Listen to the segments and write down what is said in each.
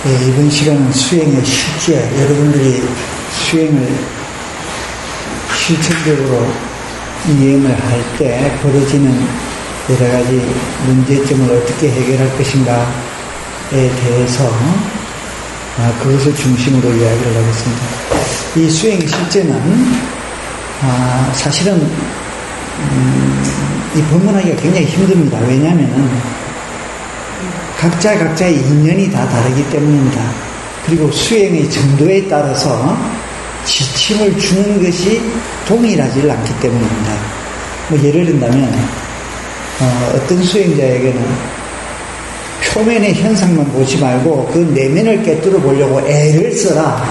이번 시간은 수행의 실제, 여러분들이 수행을 실천적으로 이행을 할 때 벌어지는 여러 가지 문제점을 어떻게 해결할 것인가에 대해서 그것을 중심으로 이야기를 하겠습니다. 이 수행의 실제는 사실은 이 법문하기가 굉장히 힘듭니다. 왜냐하면 각자의 인연이 다 다르기 때문입니다. 그리고 수행의 정도에 따라서 지침을 주는 것이 동일하지 않기 때문입니다. 예를 든다면 어떤 수행자에게는 표면의 현상만 보지 말고 그 내면을 깨뜨려 보려고 애를 써라,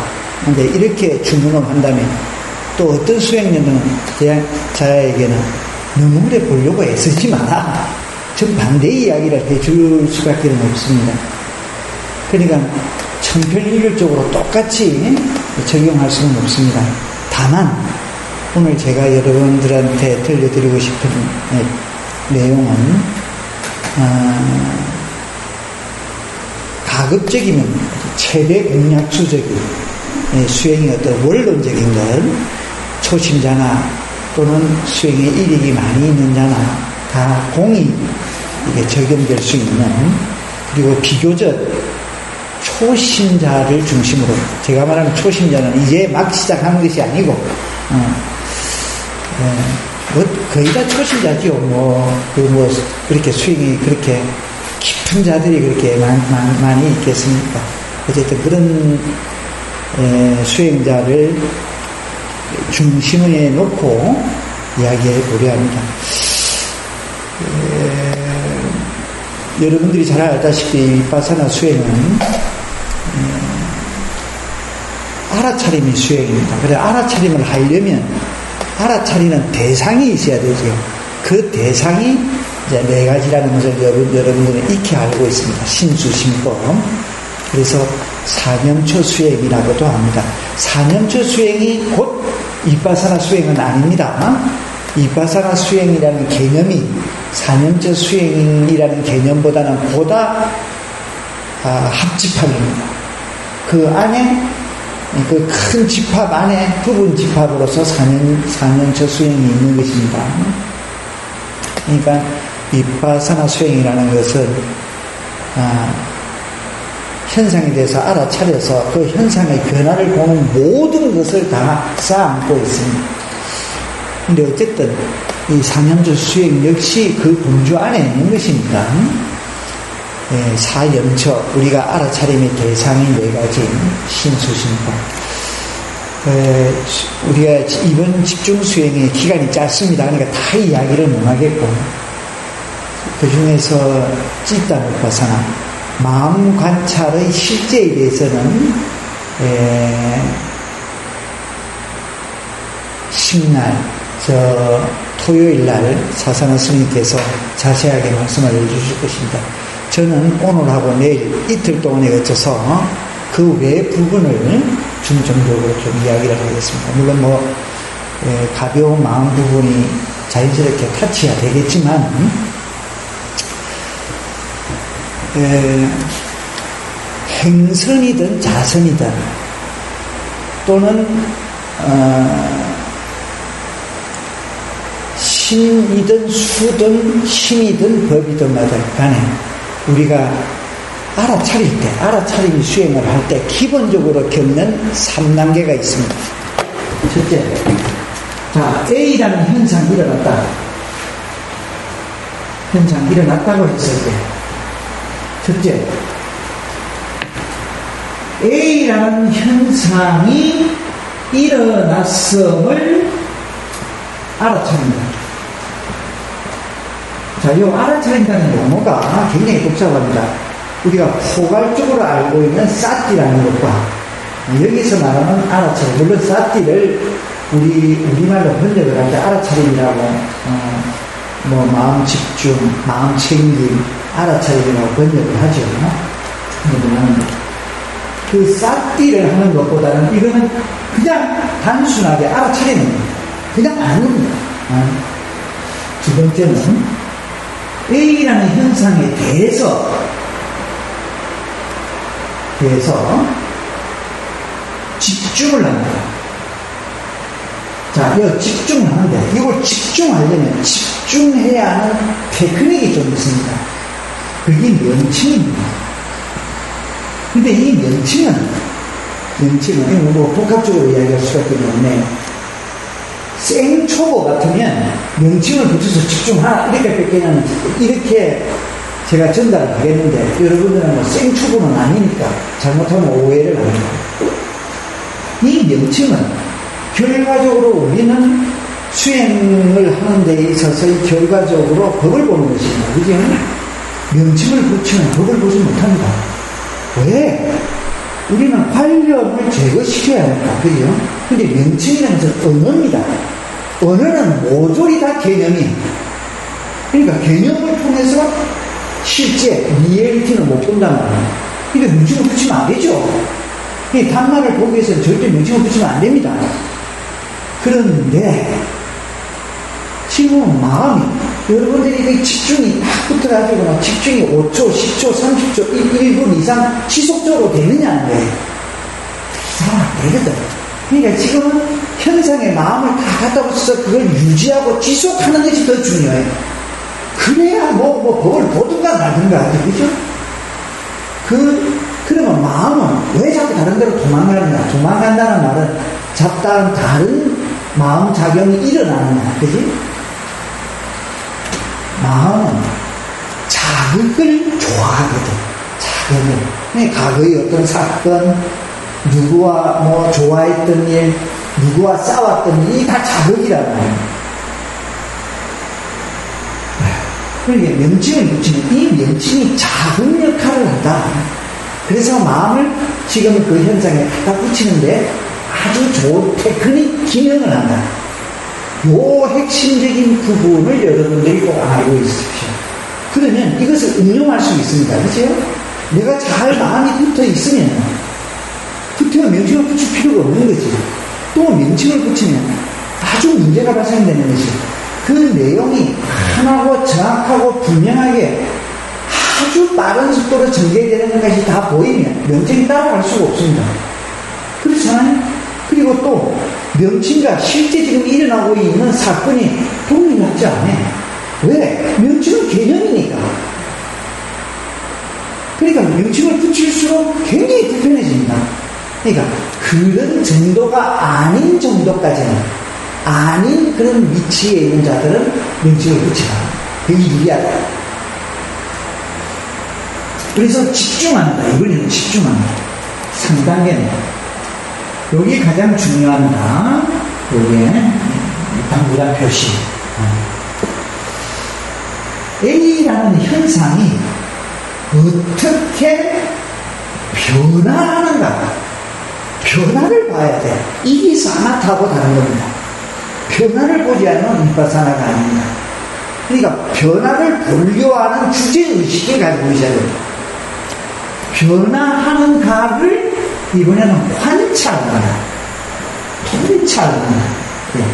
이제 이렇게 주문을 한다면, 또 어떤 수행자에게는 너무 오래 보려고 애쓰지 마라, 전 반대의 이야기를 해줄 수밖에 없습니다. 그러니까 천편일률적으로 똑같이 적용할 수는 없습니다. 다만 오늘 제가 여러분들한테 들려드리고 싶은 내용은 가급적이면 최대 공약수적인 수행의 어떤 원론적인 것, 초심자나 또는 수행에 이력이 많이 있는 자나 다 공이 이게 적용될 수 있는, 그리고 비교적 초심자를 중심으로, 제가 말하는 초심자는 이제 막 시작하는 것이 아니고 거의 다 초심자죠. 그렇게 수행이 그렇게 깊은 자들이 그렇게 많이 있겠습니까? 어쨌든 그런 수행자를 중심에 놓고 이야기해 보려 합니다. 여러분들이 잘 알다시피 비파사나 수행은 알아차림이 수행입니다. 그래, 알아차림을 하려면 알아차리는 대상이 있어야 되죠. 그 대상이 이제 네 가지라는 것을 여러분들은 익히 알고 있습니다. 신수신법. 그래서 사념초 수행이라고도 합니다. 사념초 수행이 곧 비파사나 수행은 아닙니다. 비파사나 수행이라는 개념이 사념초 수행이라는 개념보다는 보다 합집합입니다. 그 안에, 그 큰 집합 안에 부분 집합으로서 사념초 수행이 있는 것입니다. 그러니까 비파사나 수행이라는 것은 현상에 대해서 알아차려서 그 현상의 변화를 보는 모든 것을 다 쌓아안고 있습니다. 근데 어쨌든 이 사념초 수행 역시 그 범주 안에 있는 것입니다. 사염처, 우리가 알아차림의 대상인 네 가지 신수신법. 우리가 이번 집중 수행의 기간이 짧습니다. 그러니까 다 이야기를 못 하겠고, 그 중에서 찌따노파사나 마음 관찰의 실제에 대해서는 10날 토요일날 사사나 스님께서 자세하게 말씀을 해주실 것입니다. 저는 오늘하고 내일 이틀 동안에 거쳐서 그 외 부분을 중점적으로 좀 이야기를 하겠습니다. 물론 가벼운 마음 부분이 자연스럽게 터치가 되겠지만, 행선이든 자선이든 또는 신이든 수든 힘이든 법이든 간에 우리가 알아차릴 때, 알아차림 수행을 할 때 기본적으로 겪는 3단계가 있습니다. 첫째, 자, A라는 현상이 일어났다. 현상이 일어났다고 했을 때, 첫째, A라는 현상이 일어났음을 알아차린다. 자, 이 알아차린다는 용어가 굉장히 복잡합니다. 우리가 포괄적으로 알고 있는 사띠라는 것과 여기서 말하는 알아차림, 물론 사띠를 우리말로 번역을 할 때 알아차림이라고 마음 집중, 마음 챙김, 알아차림이라고 번역을 하죠. 그 사띠를 하는 것보다는 이거는 그냥 단순하게 알아차리는 겁니다. 그냥 아는 겁니다. 두 번째는 A라는 현상에 대해서 대해서 집중을 합니다. 자, 이거 집중을 하는데, 이걸 집중하려면 집중해야 하는 테크닉이 좀 있습니다. 그게 명칭입니다. 근데 이 명칭은 뭐 복합적으로 이야기할 수가 있기 때문에, 생초보 같으면 명칭을 붙여서 집중하라, 이렇게 제가 전달을 하겠는데, 여러분들은 뭐 생초보는 아니니까 잘못하면 오해를 합니다. 이 명칭은 결과적으로 우리는 수행을 하는 데 있어서 결과적으로 법을 보는 것입니다. 그죠? 명칭을 붙이면 법을 보지 못합니다. 왜? 우리는 관념을 제거시켜야 합니다. 그죠? 근데 명칭이라는 것은 언어입니다. 언어는 모조리 다 개념이에요. 그러니까 개념을 통해서 실제 리얼리티는 못 본단 말이에요. 그러니까 명칭을 붙이면 안 되죠. 이 단말을 보기 위해서는 절대 명칭을 붙이면 안 됩니다. 그런데 지금은 마음이, 여러분들이 그 집중이 딱 붙어가지고 집중이 5초, 10초, 30초, 1분 이상 지속적으로 되느냐는 거예요. 잘 안 되거든. 그러니까 지금은 현상에 마음을 다 갖다 붙여서 그걸 유지하고 지속하는 것이 더 중요해요. 그래야 뭐 법을 보든가 말든가 하죠. 그죠? 그러면 마음은 왜 자꾸 다른 데로 도망가느냐? 도망간다는 말은 잡다한 다른 마음 작용이 일어나느냐? 그지? 마음은 자극을 좋아하거든. 자극을. 과거의 어떤 사건, 누구와 뭐 좋아했던 일, 누구와 싸웠던 일이 다 자극이란 말이에요. 그러니까 명칭을 붙이면 이 명칭이 자극 역할을 한다. 그래서 마음을 지금 그 현상에 갖다 붙이는데 아주 좋은 테크닉 기능을 한다. 요 핵심적인 부분을 여러분들이 꼭 알고 있으십시오. 그러면 이것을 응용할 수 있습니다. 그렇죠? 내가 잘 마음이 붙어 있으면 붙으면 명칭을 붙일 필요가 없는 거지. 또 명칭을 붙이면 아주 문제가 발생되는 것이, 그 내용이 하나고 정확하고 분명하게 아주 빠른 속도로 전개되는 것이 다 보이면 명칭이 따라갈 수가 없습니다. 그렇잖아요? 그리고 또 명칭과 실제 지금 일어나고 있는 사건이 동일하지 않아요. 왜? 명칭은 개념이니까. 그러니까 명칭을 붙일수록 굉장히 불편해집니다. 그러니까 그런 정도가 아닌 정도까지는, 아닌 그런 위치에 있는 자들은 명칭을 붙이라. 그게 유리하다. 그래서 집중한다. 이번에는 집중한다. 3단계는 여기 가장 중요합니다. 여기에 당부단 표시. A라는 현상이 어떻게 변화하는가? 변화를 봐야 돼. 이게 사마타하고 다른 겁니다. 변화를 보지 않으면 위파사나가 아닙니다. 그러니까 변화를 보려고 하는 주제의식을 가지고 있어야 됩니다. 변화하는가를 이번에는 관찰한다. 통찰한다. 네.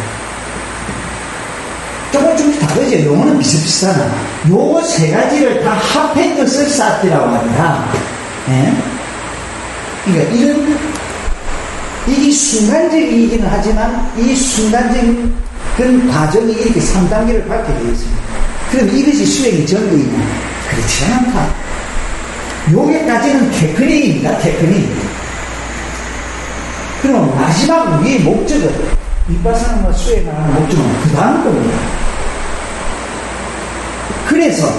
조금씩 다르죠. 용어는 비슷비슷하나. 요 세 가지를 다 합한 것을 사티라고 합니다. 네. 그러니까 이게 순간적이기는 하지만 이 순간적인 그런 과정이 이렇게 3단계를 밟게 되어 있습니다. 그럼 이것이 수행이 전부이냐? 그렇지 않다. 요게까지는 테크닉입니다. 테크닉. 그럼 마지막 우리의 목적은, 위파사나 수행하는 목적은 그 다음 겁니다. 그래서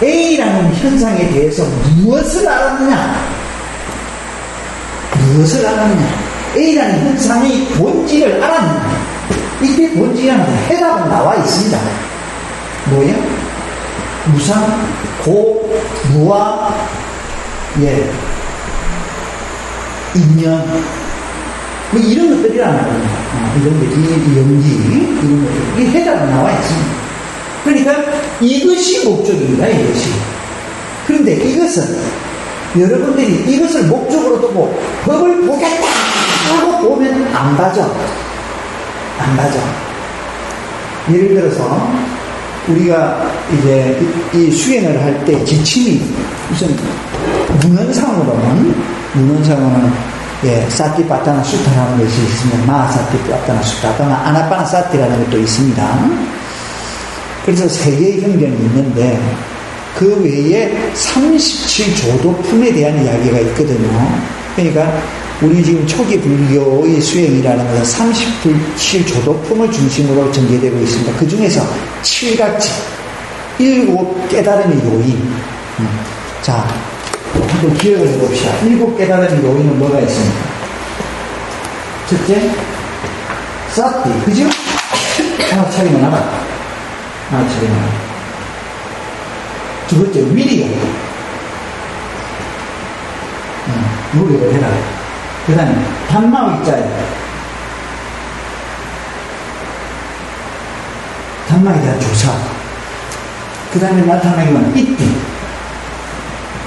A라는 현상에 대해서 무엇을 알았느냐? 무엇을 알았느냐? A라는 현상의 본질을 알았느냐? 이때 본질이라는 해답은 나와 있습니다. 뭐예요? 무상, 고, 무아, 예, 인연, 뭐 이런 것들이라는 겁니다. 이런 것들이, 연기, 이런 것들. 이 해답은 나와 있습니다. 그러니까 이것이 목적입니다. 이것이. 그런데 이것은 여러분들이 이것을 목적으로 두고 법을 보겠다 하고 보면 안 봐져. 안 봐져. 예를 들어서 우리가 이제 이 수행을 할 때 지침이 우선 문헌상으로는 문헌상으로는 사티파타나 수타라는 것이 있습니다. 마사티파타나 수타, 또는 아나파나 사티라는 것도 있습니다. 그래서 세 개의 형변이 있는데 그 외에 37조도품에 대한 이야기가 있거든요. 그러니까 우리 지금 초기 불교의 수행이라는 것은 37조도품을 중심으로 전개되고 있습니다. 그 중에서 7가지, 7 깨달음의 요인. 자, 한번 기억을 해봅시다. 7 깨달음의 요인은 뭐가 있습니까? 첫째, 사티, 그죠? 하나 차리면 나가. 하나 차리면 나가. 두 번째, 위리가. 노력을 해라. 그 다음에, 단마의자예요. 단마에 대한 조사. 그 다음에 나타나는 건 이띠,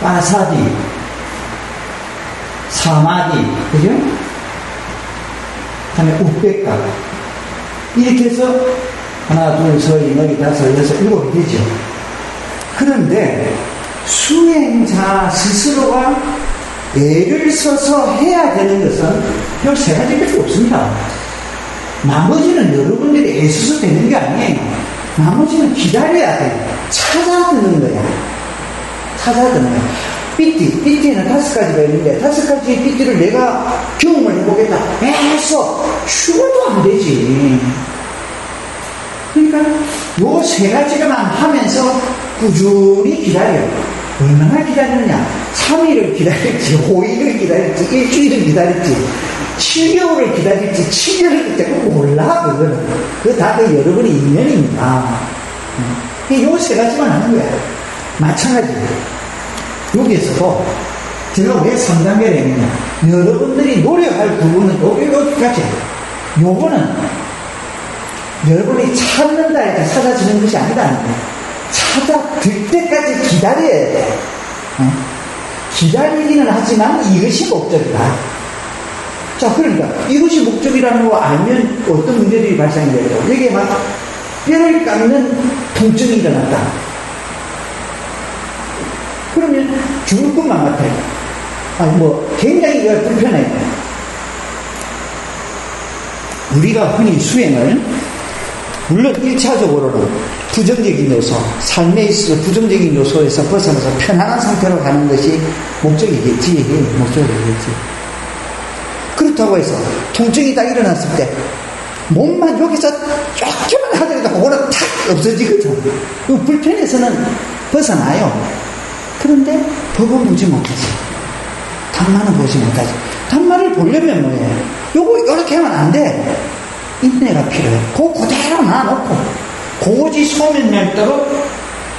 빠사디, 사마디, 그죠? 그 다음에 우백가. 이렇게 해서 하나, 둘, 셋, 넷, 다섯, 여섯, 일곱이 되죠. 그런데 수행자 스스로가 애를 써서 해야 되는 것은 별 세 가지밖에 없습니다. 나머지는 여러분들이 애써서 되는 게 아니에요. 나머지는 기다려야 돼요. 찾아드는 거야. 찾아드는 거야. 삐띠는 5가지가 있는데 5가지의 삐띠를 내가 경험을 해보겠다 해서 죽어도 안 되지. 그러니까 요 3가지만 하면서 꾸준히 기다려. 얼마나 기다리느냐? 3일을 기다릴지, 5일을 기다릴지, 일주일을 기다릴지, 7개월을 기다릴지, 7년을 기다릴지, 몰라, 그거는. 그거 다 그 여러분의 인연입니다. 요 3가지만 하는 거야. 마찬가지예요. 여기에서도 제가 왜 3단계를 했느냐? 여러분들이 노력할 부분은 여기까지. 요거는 여러분이 찾는다 해서 찾아지는 것이 아니다. 찾아들 때까지 기다려야 돼. 기다리기는 하지만 이것이 목적이다. 자, 그러니까 이것이 목적이라는 거 알면 어떤 문제들이 발생이 돼요. 여기에 막 뼈를 깎는 통증이 일어났다. 그러면 죽을 것만 같아요. 굉장히 불편해요. 우리가 흔히 수행을 물론 1차적으로는 부정적인 요소, 삶에 있어서 부정적인 요소에서 벗어나서 편안한 상태로 가는 것이 목적이겠지. 그렇다고 해서 통증이 딱 일어났을 때 몸만 여기서 조금만 하더라도 그거는 탁 없어지거든. 불편해서는 벗어나요. 그런데 법은 보지 못하지. 단마는 보지 못하지. 단마를 보려면 뭐예요? 요거 이렇게 하면 안 돼. 인내가 필요해. 그거 그대로 놔놓고 고지 소멸하도록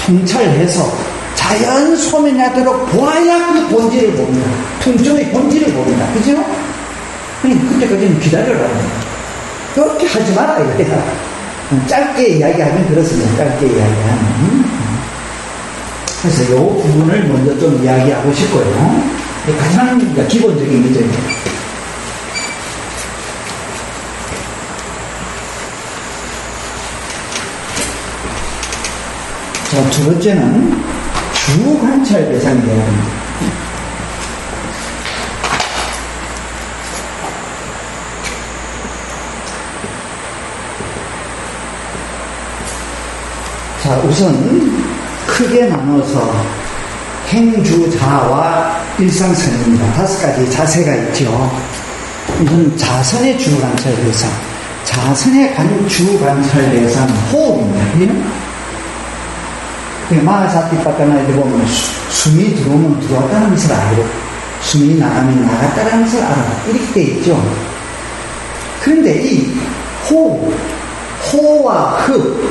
통찰해서 자연 소멸하도록 보아야 그 본질을 봅니다. 통증의 본질을 봅니다. 그죠? 그러니까 그때까지는 기다려라. 그렇게 하지 마라 이거야. 짧게 이야기하면 그렇습니다. 짧게 이야기하면. 그래서 이 부분을 먼저 좀 이야기하고 싶고요. 가장 기본적인 문제입니다. 자, 두 번째는 주관찰 대상이라고 합니다. 자, 우선 크게 나눠서 행주자와 일상선입니다. 5가지 자세가 있죠. 우선 자선의 주관찰 대상. 자선의 주관찰 대상은 호흡입니다. 마하사티파타나 이렇게 보면 숨이 들어오면 들어왔다는 것을 알고 숨이 나가면 나갔다는 것을 알아. 이렇게 돼 있죠. 그런데 이 호와 흡,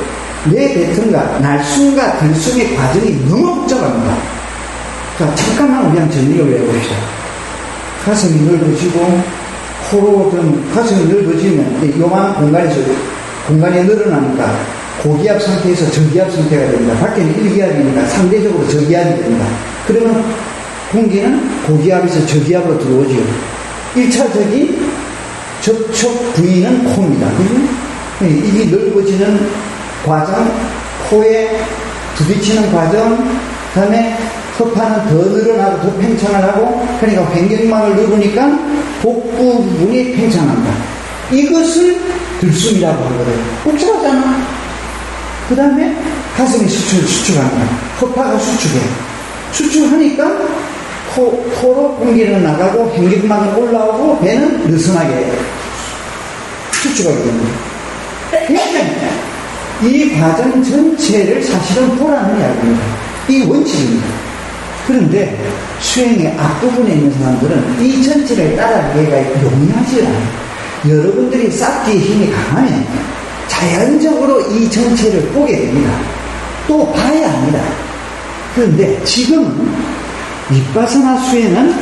내 뱉음과 날숨과 들숨의 과정이 너무 복잡합니다. 자, 잠깐만 그냥 정리를 해봅시다. 가슴이 넓어지고 코로 좀 가슴이 넓어지면 요만한 공간이 늘어나니까 고기압 상태에서 저기압 상태가 됩니다. 밖에는 1기압이니까 상대적으로 저기압이 됩니다. 그러면 공기는 고기압에서 저기압으로 들어오죠. 1차적인 접촉 부위는 코입니다. 이게 넓어지는 과정, 코에 부딪히는 과정, 그 다음에 허파는 더 늘어나고 더 팽창을 하고, 그러니까 횡격막을 누르니까 복부 부분이 팽창한다. 이것을 들숨이라고 하거든요. 복잡하잖아. 그 다음에 가슴이 수축한다. 허파가 수축해. 수축하니까 코로 공기는 나가고 횡격막은 올라오고 배는 느슨하게 수축하게 됩니다. 굉장히 이 과정 전체를 사실은 보라는 이야기입니다. 이 원칙입니다. 그런데 수행의 앞부분에 있는 사람들은 이 전체를 따라가기가 용이하지 않아요. 여러분들이 쌓기의 힘이 강하면 자연적으로 이 전체를 보게 됩니다. 또 봐야 합니다. 그런데 지금은 윗바사나 수행은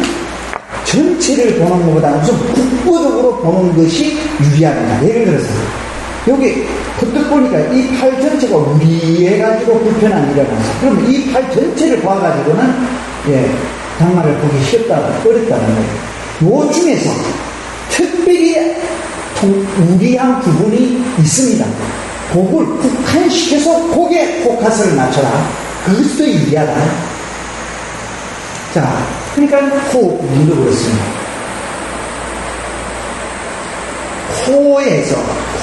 전체를 보는 것보다 우선 국부적으로 보는 것이 유리합니다. 예를 들어서 여기 겉뜻 보니까 이 팔 전체가 무리해가지고 불편함이 일어나서, 그럼 이 팔 전체를 봐가지고는 당마를 보기 어렵다는 거예요. 요 중에서 특별히 무리한 부분이 있습니다. 그걸 국한시켜서 고개 포커스를 맞춰라. 그것도 유리하다. 자, 그러니까 호흡 부분도 그렇습니다.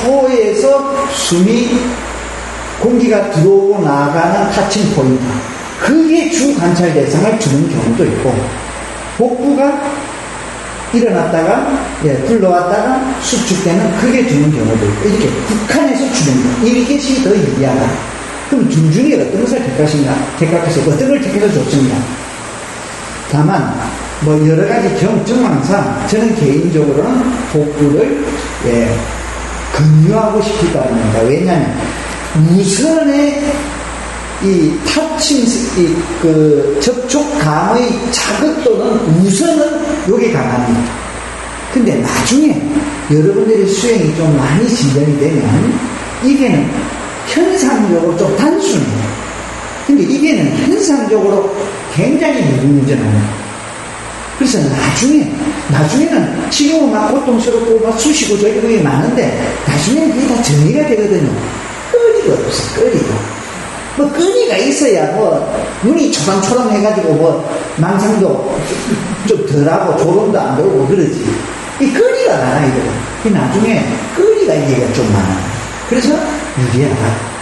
코에서 숨이 공기가 들어오고 나가는 타칭 포인트, 그게 주 관찰 대상을 주는 경우도 있고, 복부가 일어났다가 불러왔다가 수축되는 그게 주는 경우도 있고, 이렇게 북한에서 주는 거, 이것이 더 유리하다. 그럼 둘 중에 어떤 것을 택하겠어요? 어떤 걸 택해서 좋습니다. 다만 여러 가지 정황상 저는 개인적으로는 복부를 근유하고 싶을 겁니다. 왜냐하면 우선의 이 타칭, 접촉감의 자극도는 우선은 요게 강합니다. 근데 나중에 여러분들의 수행이 좀 많이 진전이 되면 이게는 현상적으로 좀 단순해요. 근데 이게는 현상적으로 굉장히 무궁무진합니다. 그래서 나중에는 지금은 막 고통스럽고 막 쑤시고 저리고 많은데 나중에는 그게 다 정리가 되거든요. 끄리가 없어, 끄리가. 끄리가 있어야 눈이 초롱초롱 해가지고 망상도 좀 덜하고 조롱도 안 들고 그러지. 이 끄리가 많아, 이거. 나중에 끄리가 얘기가 좀 많아. 그래서 유리하다.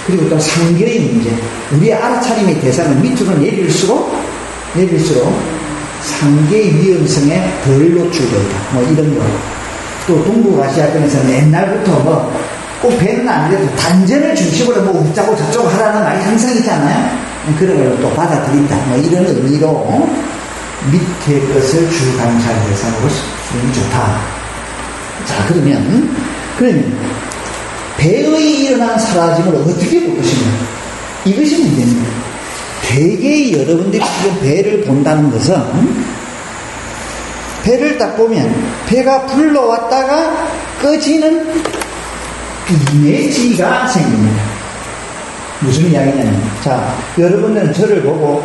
그리고 또 상계의 문제. 우리의 알아차림의 대상은 밑으로 내릴수록 상계의 위험성에 덜 노출된다. 이런 거. 또 동북아시아권에서는 옛날부터 꼭 배는 안 돼도 단전을 중심으로 웃자고 저쩌고 하라는 말이 항상 있잖아요. 그런 걸 또 받아들인다. 이런 의미로 밑에 것을 주 관찰 대상으로 쓰는 좋다. 자, 그러면 배의 일어난 사라짐을 어떻게 볼 것인가? 이것이 문제입니다. 대개 여러분들이 지금 배를 본다는 것은 배를 딱 보면 배가 불러왔다가 꺼지는 이미지가 생깁니다. 무슨 이야기냐면, 자, 여러분들은 저를 보고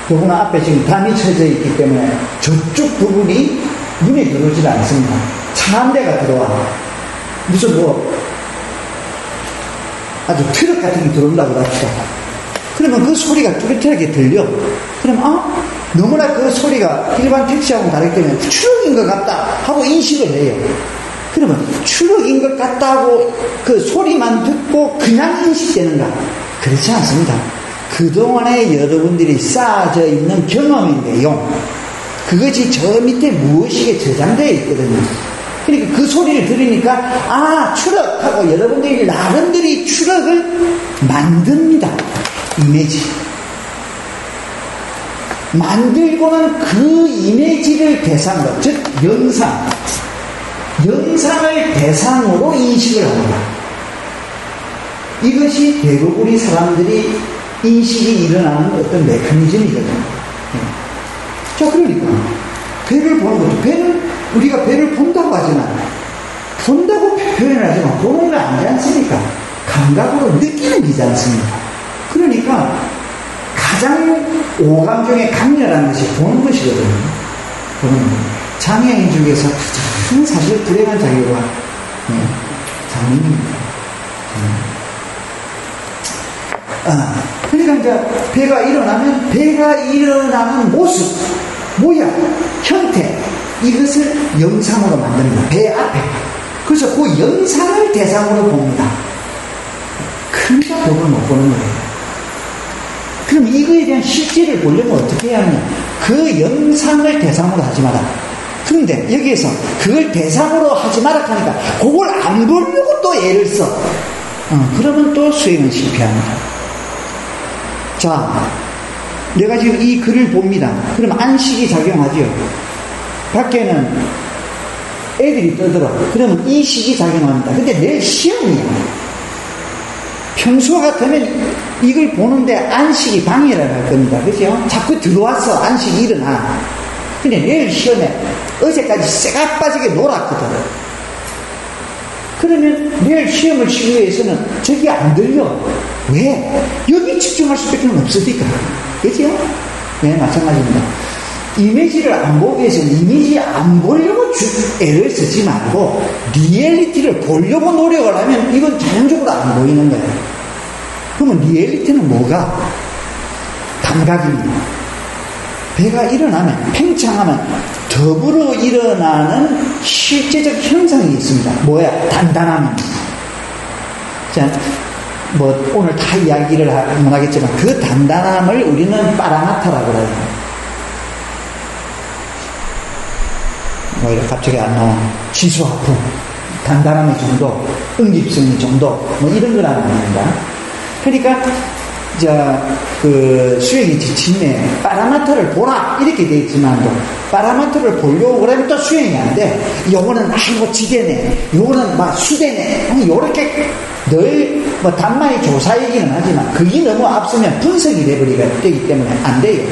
더구나 앞에 지금 담이 쳐져 있기 때문에 저쪽 부분이 눈에 들어오질 않습니다. 차 한 대가 들어와. 무슨 아주 트럭 같은 게 들어온다고 합시다. 그러면 그 소리가 뚜렷하게 들려. 그럼 너무나 그 소리가 일반 택시하고 다르기 때문에 추럭인 것 같다 하고 인식을 해요. 그러면 추럭인 것 같다고 그 소리만 듣고 그냥 인식되는가? 그렇지 않습니다. 그동안에 여러분들이 쌓아져 있는 경험인데요. 그것이 저 밑에 무엇이게 저장되어 있거든요. 그러니까 그 소리를 들으니까 추럭하고 여러분들이 나름대로 추럭을 만듭니다. 이미지 만들고는 그 이미지를 대상으로, 즉 영상을 대상으로 인식을 합니다. 이것이 대부분의 사람들이 인식이 일어나는 어떤 메커니즘이거든요. 자, 그러니까 배를 보는 것도, 배는 우리가 배를 본다고 하지만, 본다고 표현을 하지만 보는 거 아니지 않습니까? 감각으로 느끼는 기지 않습니까? 그러니까 가장 오감 중에 강렬한 것이 보는 것이거든요. 보는 것. 장애인 중에서 가장 사실 불행한 자기가 장애인입니다. 그러니까 이제 배가 일어나면 배가 일어나는 모습, 모양, 형태, 이것을 영상으로 만듭니다. 배 앞에. 그래서 그 영상을 대상으로 봅니다. 그러니까 법을 못 보는 거예요. 그럼 이거에 대한 실제를 보려면 어떻게 해야 하느냐? 그 영상을 대상으로 하지 마라. 그런데 여기에서 그걸 대상으로 하지 마라 하니까 그걸 안 보려고 또 애를 써. 그러면 또 수행은 실패합니다. 자, 내가 지금 이 글을 봅니다. 그럼 안식이 작용하죠. 밖에는 애들이 떠들어. 그러면 이 식이 작용합니다. 근데 내일 시험이야. 평소 같으면 이걸 보는데 안식이 방해를 할 겁니다. 그죠? 자꾸 들어와서 안식이 일어나. 근데 내일 시험에 어제까지 쇠가 빠지게 놀았거든. 그러면 내일 시험을 치기 위해서는 저기 안 들려. 왜? 여기 집중할 수밖에 없으니까. 그죠? 네, 마찬가지입니다. 이미지를 안 보기 위해서는 이미지 안 보려고 애를 쓰지 말고 리얼리티를 보려고 노력을 하면 이건 자연적으로 안 보이는 거예요. 그러면 리얼리티는 뭐가? 감각입니다. 배가 일어나면, 팽창하면 더불어 일어나는 실제적 현상이 있습니다. 뭐야? 단단함입니다. 자, 오늘 다 이야기를 못 하겠지만 그 단단함을 우리는 파라마타라고 그래요. 이렇게 갑자기 안 나와. 지수화풍, 단단함의 정도, 응집성의 정도, 이런 거라는 겁니다. 그러니까, 수행이 지침에 파라마타를 보라, 이렇게 돼 있지만도, 파라마타를 보려고 그러면 또 수행이 안 돼. 요거는, 지대네. 요거는 수대네. 요렇게 늘, 단마의 조사이기는 하지만, 그게 너무 앞서면 분석이 되기 때문에 안 돼요.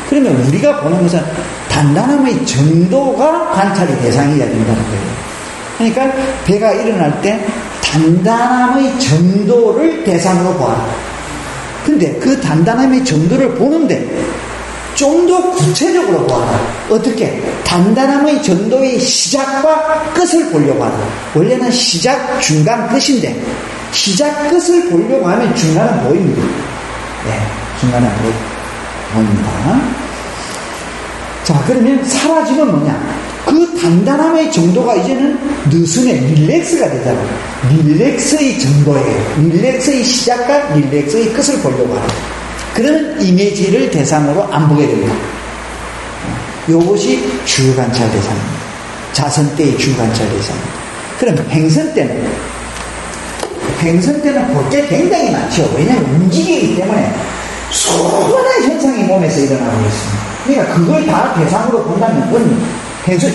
그러면 우리가 보는 것은 단단함의 정도가 관찰의 대상이어야 된다는 거예요. 그러니까 배가 일어날 때 단단함의 정도를 대상으로 보아라. 근데 그 단단함의 정도를 보는데 좀 더 구체적으로 보아라. 어떻게? 단단함의 정도의 시작과 끝을 보려고 하라. 원래는 시작, 중간, 끝인데 시작, 끝을 보려고 하면 중간은 보입니다. 네, 중간은 보입니다. 자, 그러면 사라지면 뭐냐? 그 단단함의 정도가 이제는 느슨의 릴렉스가 되잖아요. 릴렉스의 정도예요. 릴렉스의 시작과 릴렉스의 끝을 보려고 하라. 그러면 이미지를 대상으로 안 보게 됩니다. 이것이 주관찰 대상입니다. 자선 때의 주관찰 대상입니다. 그럼 행선 때는 볼 게 굉장히 많죠. 왜냐하면 움직이기 때문에 수많은 현상이 몸에서 일어나고 있습니다. 그러니까 그걸 다 대상으로 본다면 행선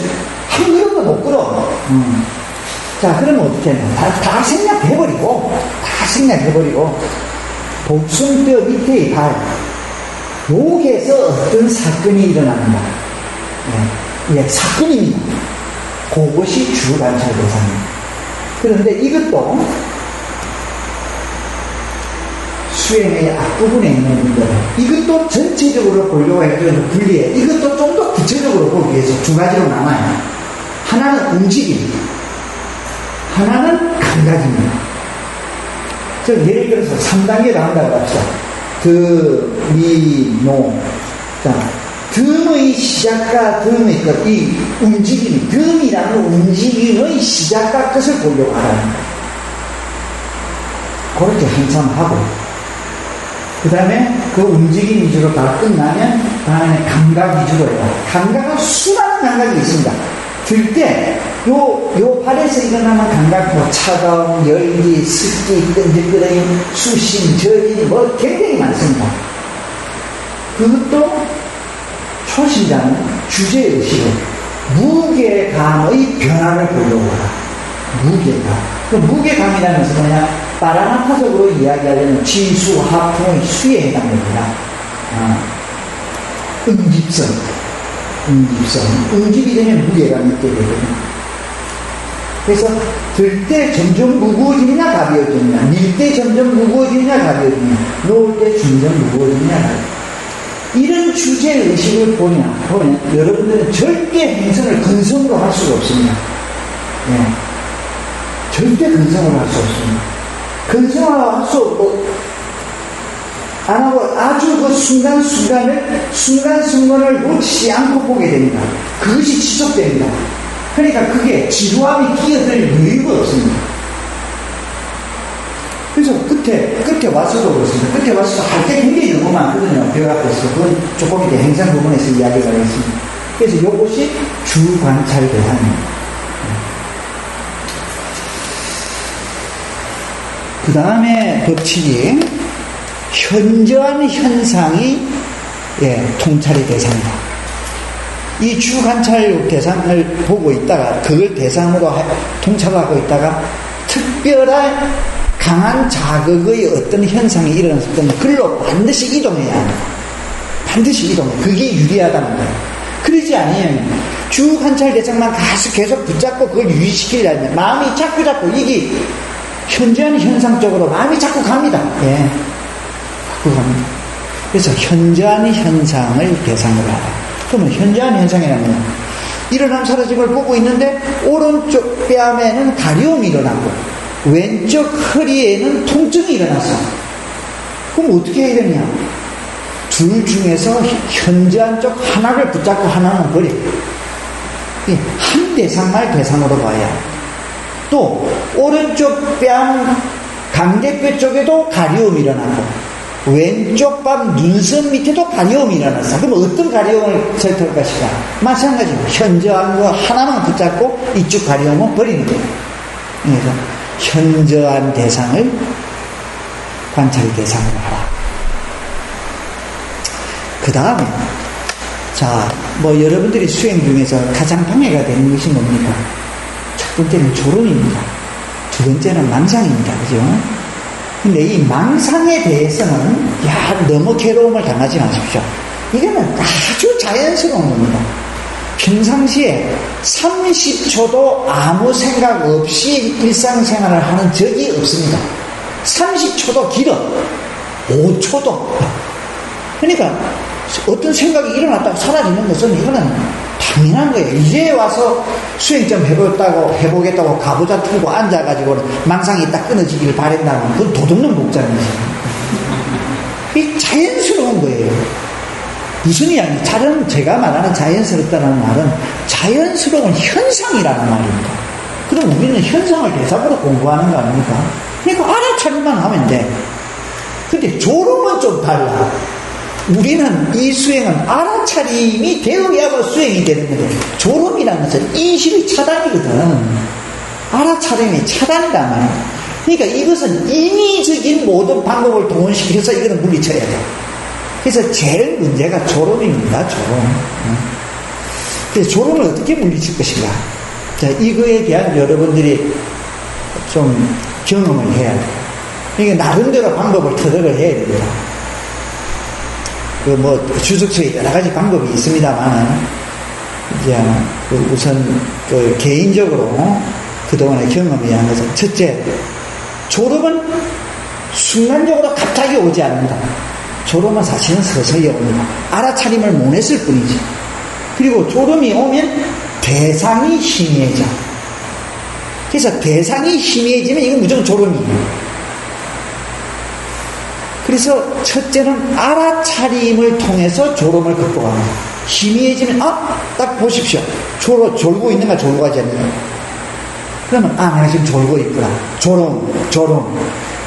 한 그릇도 못 끌어. 자, 그러면 어떻게 하냐? 다 생략해버리고 복숭뼈 밑에의 발, 여기에서 어떤 사건이 일어나는가? 예, 사건입니다. 그것이 주관찰 대상입니다. 그런데 이것도 수행의 앞부분에 있는 분들, 이것도 전체적으로 보려고 해도 분리해. 이것도 좀 더 구체적으로 보기 위해서 두 가지로 나눠요. 하나는 움직임, 하나는 감각입니다. 예를 들어서 3단계로 한다고 합시다. 자, 듬의 시작과 듬의 끝, 이 움직임, 듬이라는 움직임의 시작과 끝을 보려고 하라는 거예요. 그렇게 한참 하고, 그 다음에 그 움직임 위주로 다 끝나면 다음에 감각 위주로 해요. 감각은 수많은 감각이 있습니다. 들 때 요 발에서 일어나는 감각, 차가움, 열기, 습기, 끈적거림, 수심, 저림, 굉장히 많습니다. 그것도 초신자는 주제의식을 무게감의 변화를 보려고 하라. 무게감. 그 무게감이라는 것은 뭐냐? 파라마타적으로 이야기하려면 지수, 하풍의 수에 해당됩니다. 응집성. 응집이 되면 무게감이 있게 되거든요. 그래서 들 때 점점 무거워지느냐 가벼워지느냐, 밀 때 점점 무거워지느냐 가벼워지느냐, 놓을 때 점점 무거워지느냐 가벼워지느냐. 이런 주제의식을 보면 여러분들은 절대 행선을 근성으로 할 수가 없습니다. 네. 절대 근성으로 할 수 없습니다. 근성으로 할 수 없고 안 하고 아주 그 순간순간을 놓치지 않고 보게 됩니다. 그것이 지속됩니다. 그러니까 그게 지루함이 끼어들 여유가 없습니다. 그래서 끝에 와서도 그렇습니다. 끝에 와서도 할 게 굉장히 너무 많거든요. 벽 앞에서. 그건 조금 이제 행상 부분에서 이야기가 있습니다. 그래서 이것이 주관찰 대상입니다. 그 다음에 법칙이 현저한 현상이 통찰의 대상이다. 이 주관찰 대상을 보고 있다가 그걸 대상으로 통찰하고 있다가 특별한 강한 자극의 어떤 현상이 일어났을 때는 그걸로 반드시 이동해야 합니다. 반드시 이동해. 그게 유리하다는 거예요. 그러지 않으면 주관찰 대상만 계속 붙잡고 그걸 유지시키려면 마음이 자꾸 이게 현저한 현상 쪽으로 마음이 자꾸 갑니다. 자꾸 갑니다. 그래서 현저한 현상을 대상으로 하라. 그러면 현저한 현상이라면 일어남 사라짐을 보고 있는데 오른쪽 뺨에는 가려움이 일어나고 왼쪽 허리에는 통증이 일어났어. 그럼 어떻게 해야 되냐? 둘 중에서 현저한 쪽 하나를 붙잡고 하나는 버려. 한 대상만 대상으로 봐야 합니다. 또 오른쪽 뺨 강제뼈 쪽에도 가려움이 일어나고 왼쪽 뺨 눈썹 밑에도 가려움이 일어났어. 그럼 어떤 가려움을 설득할 것인가? 마찬가지로 현저한 거 하나만 붙잡고 이쪽 가려움은 버리는 거예요. 그래서 현저한 대상을 관찰 대상으로 하라. 그 다음에 여러분들이 수행 중에서 가장 방해가 되는 것이 뭡니까? 첫 번째는 졸음입니다. 두 번째는 망상입니다. 그죠? 근데 이 망상에 대해서는 너무 괴로움을 당하지 마십시오. 이거는 아주 자연스러운 겁니다. 평상시에 30초도 아무 생각 없이 일상생활을 하는 적이 없습니다. 30초도 길어. 5초도. 그러니까 어떤 생각이 일어났다고 사라지는 것은 이거는 당연한 거예요. 이제 와서 수행 좀 해보겠다고 가보자 틀고 앉아가지고 망상이 딱 끊어지기를 바란다면 그건 도둑놈 목자입니다. 이 자연스러운 거예요. 무슨 이야기? 제가 말하는 자연스럽다는 말은 자연스러운 현상이라는 말입니다. 그럼 우리는 현상을 대상으로 공부하는 거 아닙니까? 그러니까 알아차리만 하면 돼. 근데 졸음은 좀 달라. 우리는 이 수행은 알아차림이 되어야 수행이 되는 건데 졸음이라는 것은 인식의 차단이거든. 알아차림이 차단이란 말이야. 그러니까 이것은 인위적인 모든 방법을 동원시켜서 이거는 물리쳐야 돼. 그래서 제일 문제가 졸음입니다. 그래서 졸음을 어떻게 물리칠 것인가? 자, 이거에 대한 여러분들이 좀 경험을 해야 돼요. 그러니까 나름대로 방법을 터득을 해야 됩니다. 주석서에 여러 가지 방법이 있습니다만, 이제, 우선, 개인적으로 그동안의 경험에 의한 것은, 첫째, 졸음은 순간적으로 갑자기 오지 않는다. 졸음은 사실은 서서히 옵니다. 알아차림을 못 했을 뿐이지. 그리고 졸음이 오면 대상이 희미해져. 그래서 대상이 희미해지면 이건 무조건 졸음이에요. 그래서 첫째는 알아차림을 통해서 졸음을 극복합니다. 희미해지면 딱 보십시오. 졸고 있는가 졸고 가지 않는가. 그러면 내가 지금 졸고 있구나. 졸음.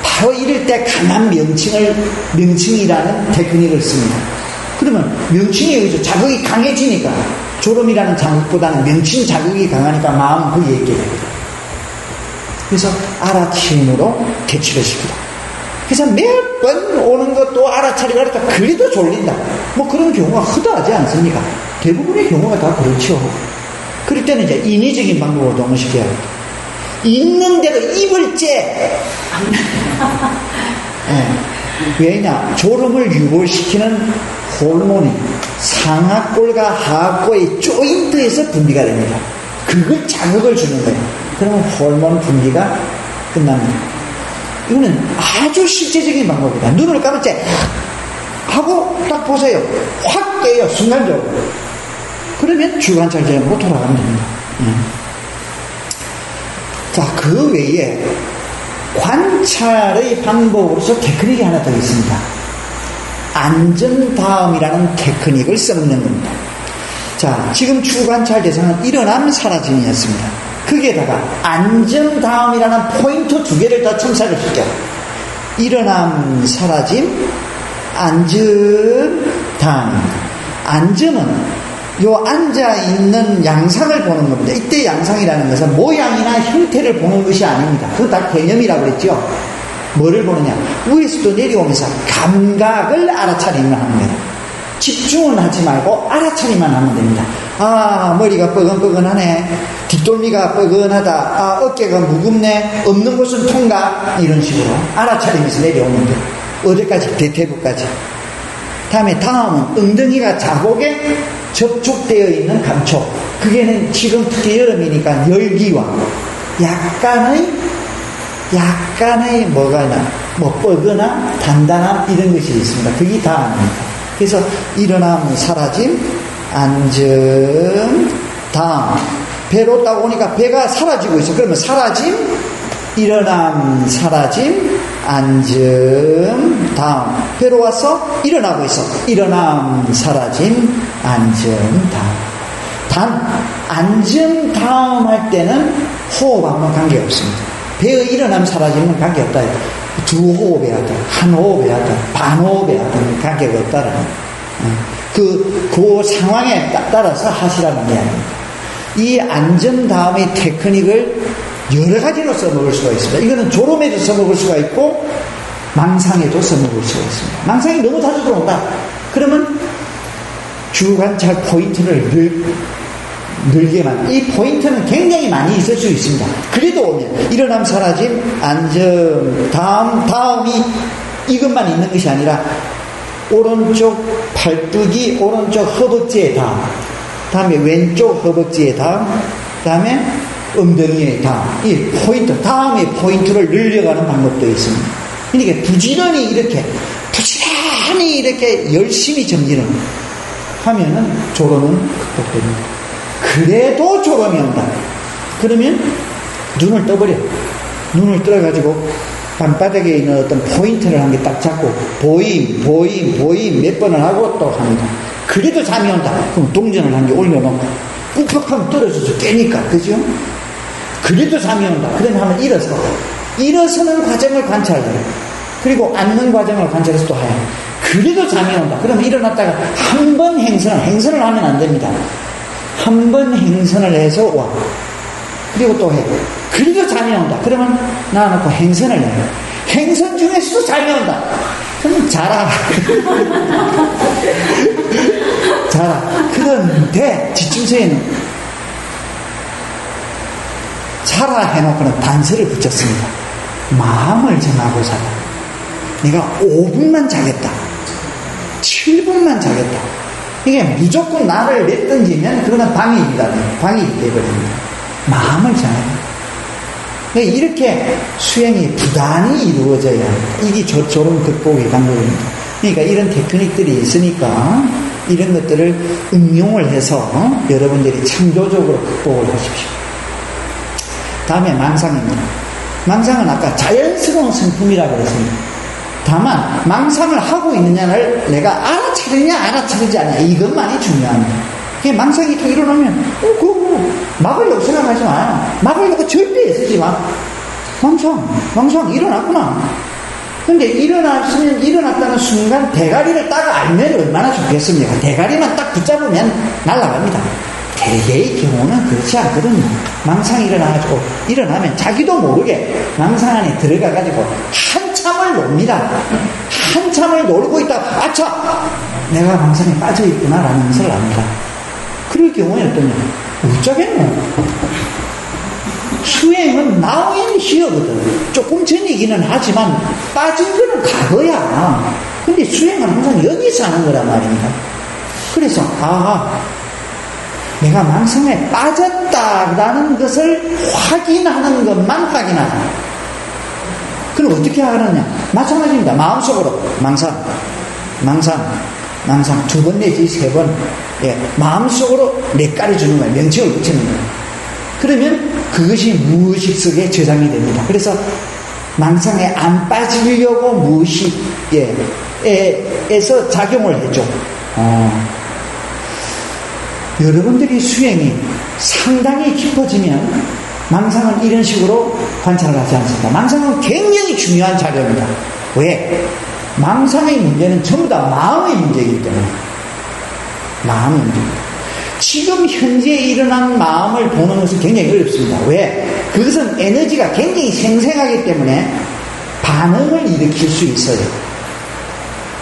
바로 이럴 때 강한 명칭이라는 테크닉을 씁니다. 그러면 명칭에 의해서 자극이 강해지니까 졸음이라는 자극보다는 명칭 자극이 강하니까 마음은 거기에 있게 됩니다. 그래서 알아차림으로 대치를 시킵니다. 그래서 몇 번 오는 것도 알아차리고 하니까 그래도 졸린다. 그런 경우가 허다하지 않습니까? 대부분의 경우가 다 그렇죠. 그럴 때는 이제 인위적인 방법으로 동원시켜야 합니다. 있는 대로 입을 째. 왜냐? 졸음을 유발시키는 호르몬이 상하골과 하하골의 조인트에서 분비가 됩니다. 그걸 자극을 주는 거예요. 그러면 호르몬 분비가 끝납니다. 이거는 아주 실제적인 방법이다. 눈을 감을 때 하고 딱 보세요. 확 깨요. 순간적으로. 그러면 주관찰점으로 돌아가면 됩니다. 자, 그 외에 관찰의 방법으로서 테크닉이 하나 더 있습니다. 안전다음이라는 테크닉을 섞는 겁니다. 자, 지금 주관찰 대상은 일어남 사라짐이었습니다. 거기에다가 안전다음이라는 포인트 두 개를 더 첨삭을 시켜. 일어남 사라짐, 안전다음. 안전은 요 앉아있는 양상을 보는 겁니다. 이때 양상이라는 것은 모양이나 형태를 보는 것이 아닙니다. 그거 다 개념이라고 그랬죠. 뭐를 보느냐? 위에서도 내려오면서 감각을 알아차리면 하는 거예요. 집중은 하지 말고 알아차리만 하면 됩니다. 아, 머리가 뻐근뻐근하네. 뒷돌미가 뻐근하다. 아, 어깨가 무겁네. 없는 곳은 통과. 이런 식으로 알아차리면서 내려오는 거예요. 어디까지? 대퇴부까지. 다음은 엉덩이가 자복에 접촉되어 있는 감촉. 그게는 지금 특히 여름이니까 열기와 약간의 뭐가 나, 뭐 뻐근함, 단단함 이런 것이 있습니다. 그게 다음입니다. 그래서 일어남, 사라짐, 안정, 다음. 배로 따고 오니까 배가 사라지고 있어. 그러면 사라짐, 일어남, 사라짐, 안정, 다음. 배로 와서 일어나고 있어. 일어남, 사라짐, 안정, 다음. 안정, 다음 할 때는 호흡하고는 관계없습니다. 배의 일어남, 사라짐은 관계없다. 두 호흡에 하든, 한 호흡에 하든, 반 호흡에 하든 관계가 없다는 그 상황에 따라서 하시라는 이야기입니다. 이 안정 다음의 테크닉을 여러 가지로 써먹을 수가 있습니다. 이거는 졸음에도 써먹을 수가 있고 망상에도 써먹을 수가 있습니다. 망상이 너무 자주 들어온다. 그러면 주관찰 포인트를 늘게만. 이 포인트는 굉장히 많이 있을 수 있습니다. 그래도 오면 일어남, 사라짐, 안정, 다음이 이것만 있는 것이 아니라 오른쪽 팔뚝이 오른쪽 허벅지에 다음에 왼쪽 허벅지에 다음에 엉덩이에 이 포인트, 다음에 포인트를 늘려가는 방법도 있습니다. 그러니까 부지런히 이렇게 열심히 정진을 하면은 졸음은 극복됩니다. 그래도 졸음이 온다. 그러면 눈을 떠버려. 눈을 떠가지고 밤바닥에 있는 어떤 포인트를 한 개 딱 잡고 보임 몇 번을 하고 또 합니다. 그래도 잠이 온다. 그럼 동전을 한 개 올려놓고 꾹꾹하면 떨어져서 깨니까, 그죠? 그래도 잠이 온다. 그러면 하면 일어서는 과정을 관찰해요. 그리고 앉는 과정을 관찰해서 또 해요. 그래도 잠이 온다. 그러면 일어났다가 한 번 행선을 하면 안 됩니다. 한 번 행선을 해서 와. 그리고 또 해. 그래도 잠이 온다. 그러면 나와놓고 행선을 해요. 행선 중에서도 잠이 온다. 그럼 자라. 그런데 지침서에는 자라 해놓고는 단서를 붙였습니다. 마음을 정하고 자라. 내가 5분만 자겠다. 7분만 자겠다. 이게 무조건 나를 내던지면 그거는 방해입니다. 방해가 되어버립니다. 마음을 정해야 그러니까 이렇게 수행이 부단히 이루어져야 합니다. 이게 졸음 극복의 방법입니다. 그러니까 이런 테크닉들이 있으니까 이런 것들을 응용을 해서 여러분들이 창조적으로 극복을 하십시오. 다음에 망상입니다. 망상은 아까 자연스러운 성품이라고 그랬습니다. 다만 망상을 하고 있느냐를 내가 알아차리냐 알아차리지 않냐 이것만이 중요합니다. 망상이 또 일어나면 막으려고 생각하지 마요. 막으려고 절대 애쓰지 마. 망상 일어났구나. 근데 일어났다는 순간 대가리를 딱 알면 얼마나 좋겠습니까? 대가리만 딱 붙잡으면 날아갑니다. 대개의 경우는 그렇지 않거든요. 망상이 일어나면 자기도 모르게 망상 안에 들어가가지고 한참을 놉니다. 한참을 놀고 있다가 아차! 내가 망상에 빠져있구나라는 것을 압니다. 그럴 경우에 어떠냐? 어쩌겠노? 수행은 now and here거든. 조금 전이기는 하지만 빠진 거는 과거야. 근데 수행은 항상 여기서 하는 거란 말입니다. 그래서 내가 망상에 빠졌다라는 것을 확인하는 것만 확인하자. 그럼 어떻게 하느냐? 마찬가지입니다. 마음속으로 망상 2번 내지 3번 마음속으로 내깔아주는 거예요. 명칭을 붙이는 거예요. 그러면 그것이 무의식 속에 저장이 됩니다. 그래서 망상에 안 빠지려고 무의식 에서 작용을 해줘. 여러분들이 수행이 상당히 깊어지면 망상은 이런 식으로 관찰을 하지 않습니다. 망상은 굉장히 중요한 자료입니다. 왜? 망상의 문제는 전부 다 마음의 문제이기 때문에. 마음의 문제입니다. 지금 현재 일어난 마음을 보는 것은 굉장히 어렵습니다. 왜? 그것은 에너지가 굉장히 생생하기 때문에 반응을 일으킬 수 있어요.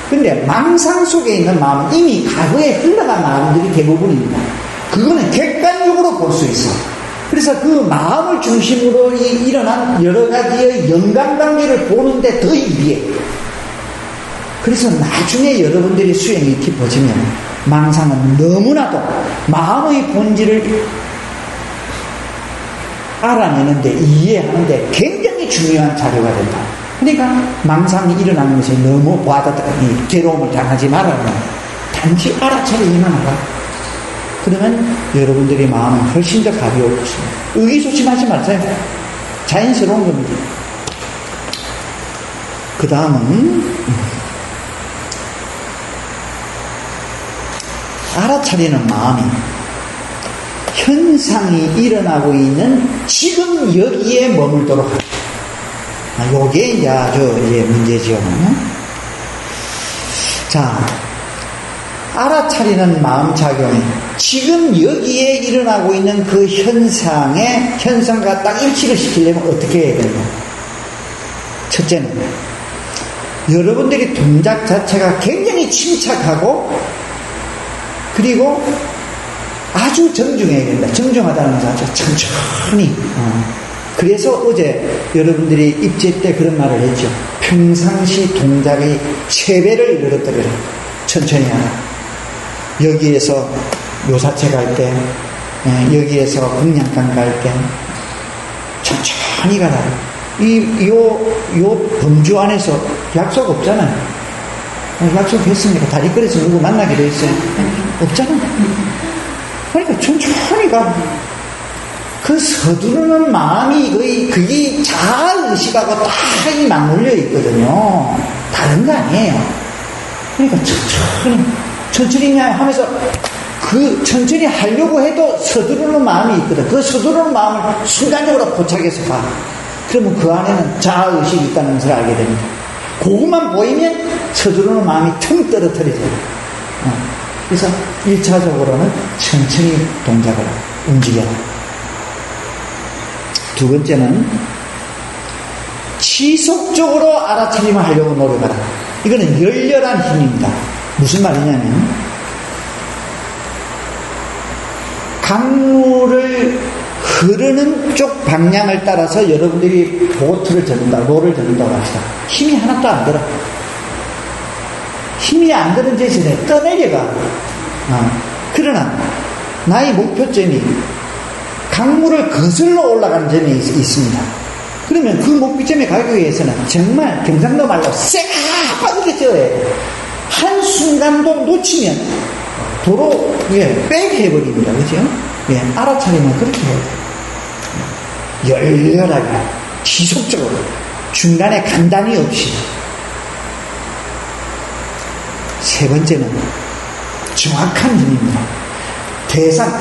근데 망상 속에 있는 마음은 이미 과거에 흘러간 마음들이 대부분입니다. 그거는 객관적으로 볼 수 있어. 그래서 그 마음을 중심으로 일어난 여러 가지의 연관관계를 보는데 더 유리해. 그래서 나중에 여러분들이 수행이 깊어지면 망상은 너무나도 마음의 본질을 알아내는데, 이해하는데 굉장히 중요한 자료가 된다. 그러니까 망상이 일어나는 것에 너무 괴로움을 당하지 말아요. 단지 알아차리기만 하라. 그러면 여러분들의 마음은 훨씬 더 가벼울 것입니다. 의기소침하지 마세요. 자연스러운 겁니다. 그 다음은 알아차리는 마음이 현상이 일어나고 있는 지금 여기에 머물도록 합니다. 요게 이제 문제지요. 자, 알아차리는 마음작용이 지금 여기에 일어나고 있는 그 현상과 딱 일치를 시키려면 어떻게 해야 되냐? 첫째는 여러분들이 동작 자체가 굉장히 침착하고 그리고 아주 정중해야 된다. 정중하다는 것은 아주 천천히. 그래서 어제 여러분들이 입제 때 그런 말을 했죠. 평상시 동작의 3배를 늘어뜨려라. 천천히 하라. 여기에서 요사체 갈 때, 여기에서 공양강 갈 때, 천천히 가라. 요 범주 안에서 약속 없잖아요. 약속했으니까 다리 끌어서 누구 만나기로 했어요. 없잖아요. 그러니까 천천히 가. 그 서두르는 마음이 그게 자아의식하고 딱 맞물려 있거든요. 다른 거 아니에요. 그러니까 천천히 하면서 그 천천히 하려고 해도 서두르는 마음이 있거든. 그 서두르는 마음을 순간적으로 포착해서 가. 그러면 그 안에는 자아의식이 있다는 것을 알게 됩니다. 그것만 보이면 서두르는 마음이 텅 떨어뜨려져요. 그래서 1차적으로는 천천히 동작을 움직여라. 두 번째는 지속적으로 알아차림을 하려고 노력하라. 이거는 열렬한 힘입니다. 무슨 말이냐면 강물을 흐르는 쪽 방향을 따라서 여러분들이 보트를 젓는다, 롤을 젓는다고 합시다. 힘이 하나도 안 들어. 힘이 안 드는 대신에 떠내려가. 그러나 나의 목표점이 강물을 거슬러 올라가는 점이 있습니다. 그러면 그 목표점에 가기 위해서는 정말 경상도 말로 쎄하게 쪄야 해요. 한순간도 놓치면 도로 빽 해버립니다. 그죠? 알아차리면 그렇게 해야 돼요. 열렬하게 지속적으로 중간에 간단히 없이. 세 번째는 정확한 힘입니다.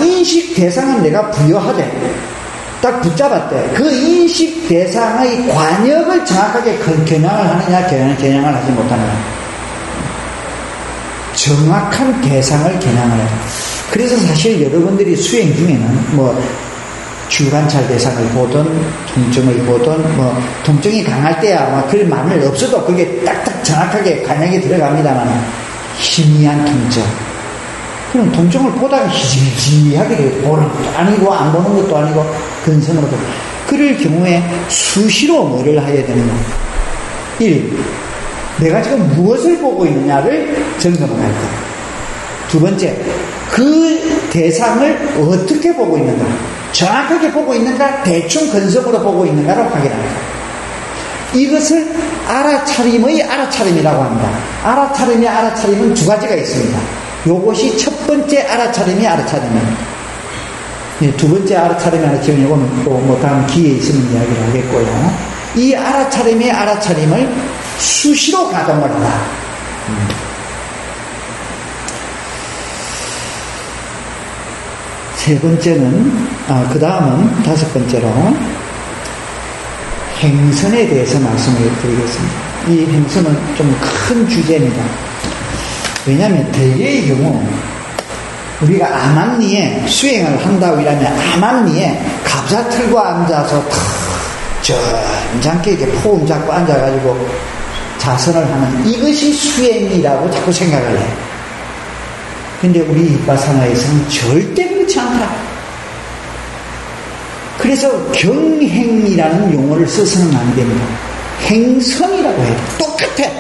인식 대상은 내가 부여하되 딱 붙잡았대. 그 인식 대상의 관역을 정확하게 겨냥을 하느냐, 겨냥을 하지 못하느냐. 정확한 대상을 겨냥을 해라. 그래서 사실 여러분들이 수행 중에는 주관찰 대상을 보든 통증을 보든 통증이 강할 때야 그런 말은 없어도 그게 딱딱 정확하게 관역에 들어갑니다만 희미한 통증. 그럼 통증을 보다가 희지하게 되고 보는 것도 아니고 안 보는 것도 아니고 근성으로도. 그럴 경우에 수시로 뭐를 해야 되느냐. 1. 내가 지금 무엇을 보고 있느냐를 점검을 할 것. 두 번째, 그 대상을 어떻게 보고 있는가. 정확하게 보고 있는가, 대충 근성으로 보고 있는가를 확인합니다. 이것을 알아차림의 알아차림이라고 합니다. 알아차림은 두 가지가 있습니다. 요것이 첫 번째 알아차림이 알아차림입니다. 두 번째 알아차림이 이거는 또 다음 기회에 있으면 이야기를 하겠고요. 이 알아차림의 알아차림을 수시로 가동을 한다. 세 번째는, 그 다음은 다섯 번째로 행선에 대해서 말씀을 드리겠습니다. 이 행선은 좀 큰 주제입니다. 왜냐하면 대개의 경우 우리가 암암리에 수행을 한다고 이러면 암암리에 갑자 틀고 앉아서 점잖게 이렇게 포음 잡고 앉아가지고 자선을 하는 이것이 수행이라고 자꾸 생각을 해요. 근데 우리 이빠사나에서는 절대 그렇지 않다. 그래서 경행이라는 용어를 써서는 안 됩니다. 행선이라고 해요. 똑같아.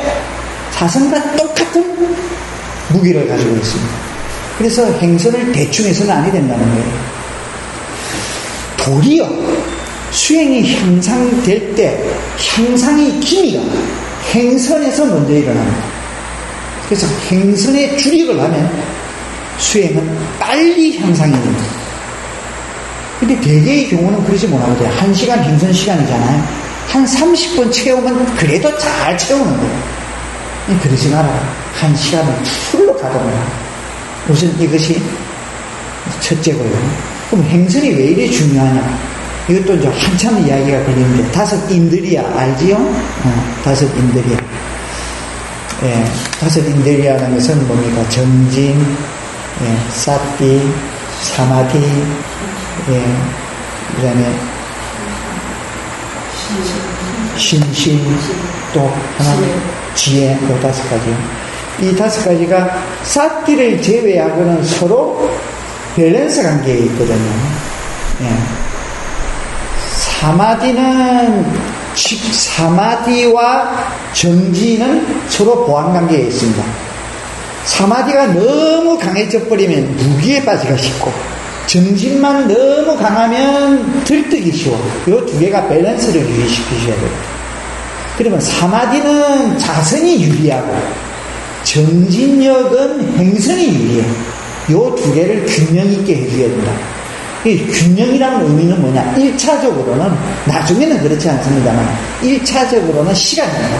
자선과 똑같은 무기를 가지고 있습니다. 그래서 행선을 대충 해서는 아니 된다는 거예요. 도리어 수행이 향상될 때 향상의 기미가 행선에서 먼저 일어납니다. 그래서 행선에 주력을 하면 수행은 빨리 향상이 됩니다. 근데 대개의 경우는 그러지 못하거든요. 1시간 행선 시간이잖아요. 한 30분 채우면 그래도 잘 채우는 거예요. 그러지 말아요. 1시간을 풀로 가져가라. 우선 이것이 첫째고요. 그럼 행선이 왜 이렇게 중요하냐? 이것도 이제 한참 이야기가 걸리는데, 다섯 인드리아 알지요? 다섯 인드리아. 예, 다섯 인드리아라는 것은 뭡니까? 정진, 예, 사티, 사마디, 예, 그 다음에 신심, 또 하나, 지혜, 요 다섯 가지요. 이 다섯 가지가 사티를 제외하고는 서로 밸런스 관계에 있거든요. 예. 사마디와 정지는 서로 보완 관계에 있습니다. 사마디가 너무 강해져 버리면 무기에 빠지기가 쉽고, 정진만 너무 강하면 들뜨기 쉬워. 이 두 개가 밸런스를 유지시키셔야 돼요. 그러면 사마디는 자선이 유리하고 정진력은 행선이 유리해요. 이 두 개를 균형 있게 해줘야 된다. 이 균형이라는 의미는 뭐냐? 1차적으로는, 나중에는 그렇지 않습니다만 1차적으로는 시간입니다.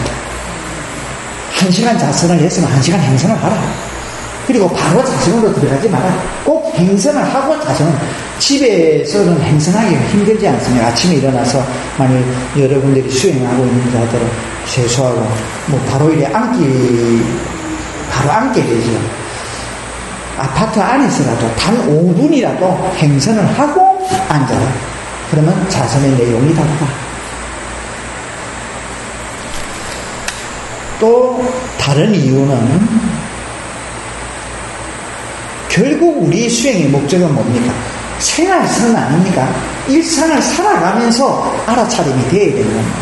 1시간 자선을 했으면 1시간 행선을 하라. 그리고 바로 자선으로 들어가지 마라. 꼭 행선을 하고 자선을. 집에서는 행선하기가 힘들지 않습니까? 아침에 일어나서 만일 여러분들이 수행하고 있는 자들은 세수하고 뭐 바로 이래 바로 앉게 되죠. 아파트 안에서라도 단 5분이라도 행선을 하고 앉아라. 그러면 자선의 내용이 다르다. 또 다른 이유는 결국 우리 수행의 목적은 뭡니까? 생활선 아닙니까? 일상을 살아가면서 알아차림이 되어야 되는 겁니다.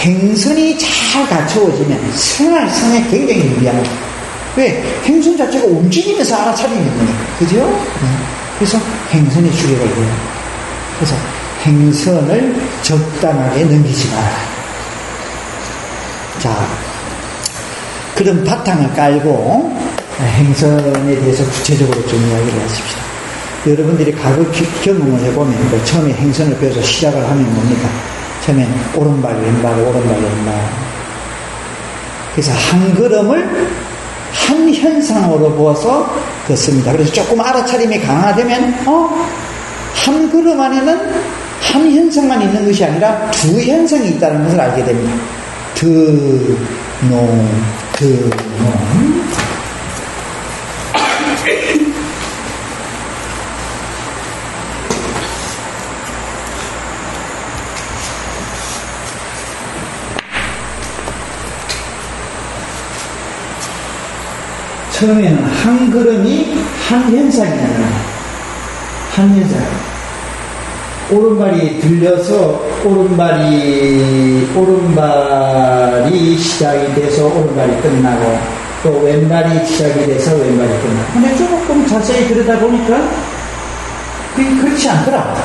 행선이 잘 갖추어지면 생활선에 굉장히 유리한 겁니다. 왜? 행선 자체가 움직이면서 알아차리는 거니까. 그죠? 그래서 행선에 주력을 해요. 그래서 행선을 적당하게 넘기지 말아라. 자, 그런 바탕을 깔고 행선에 대해서 구체적으로 좀 이야기를 하십시다. 여러분들이 과거 경험을 해보면 처음에 행선을 배워서 시작을 하면 뭡니까? 처음엔 오른발, 왼발, 오른발, 왼발. 그래서 한 걸음을 한 현상으로 보아서 걷습니다. 그래서 조금 알아차림이 강화되면 한 걸음 안에는 한 현상만 있는 것이 아니라 두 현상이 있다는 것을 알게 됩니다. 드노. 처음에는 한 걸음이 한 현상이잖아요. 한 현상. 오른발이 들려서 오른발이 시작이 돼서 오른발이 끝나고, 또 왼발이 시작이 돼서 왼발이 끝나고. 근데 조금 자세히 들여다보니까 그게 그렇지 않더라.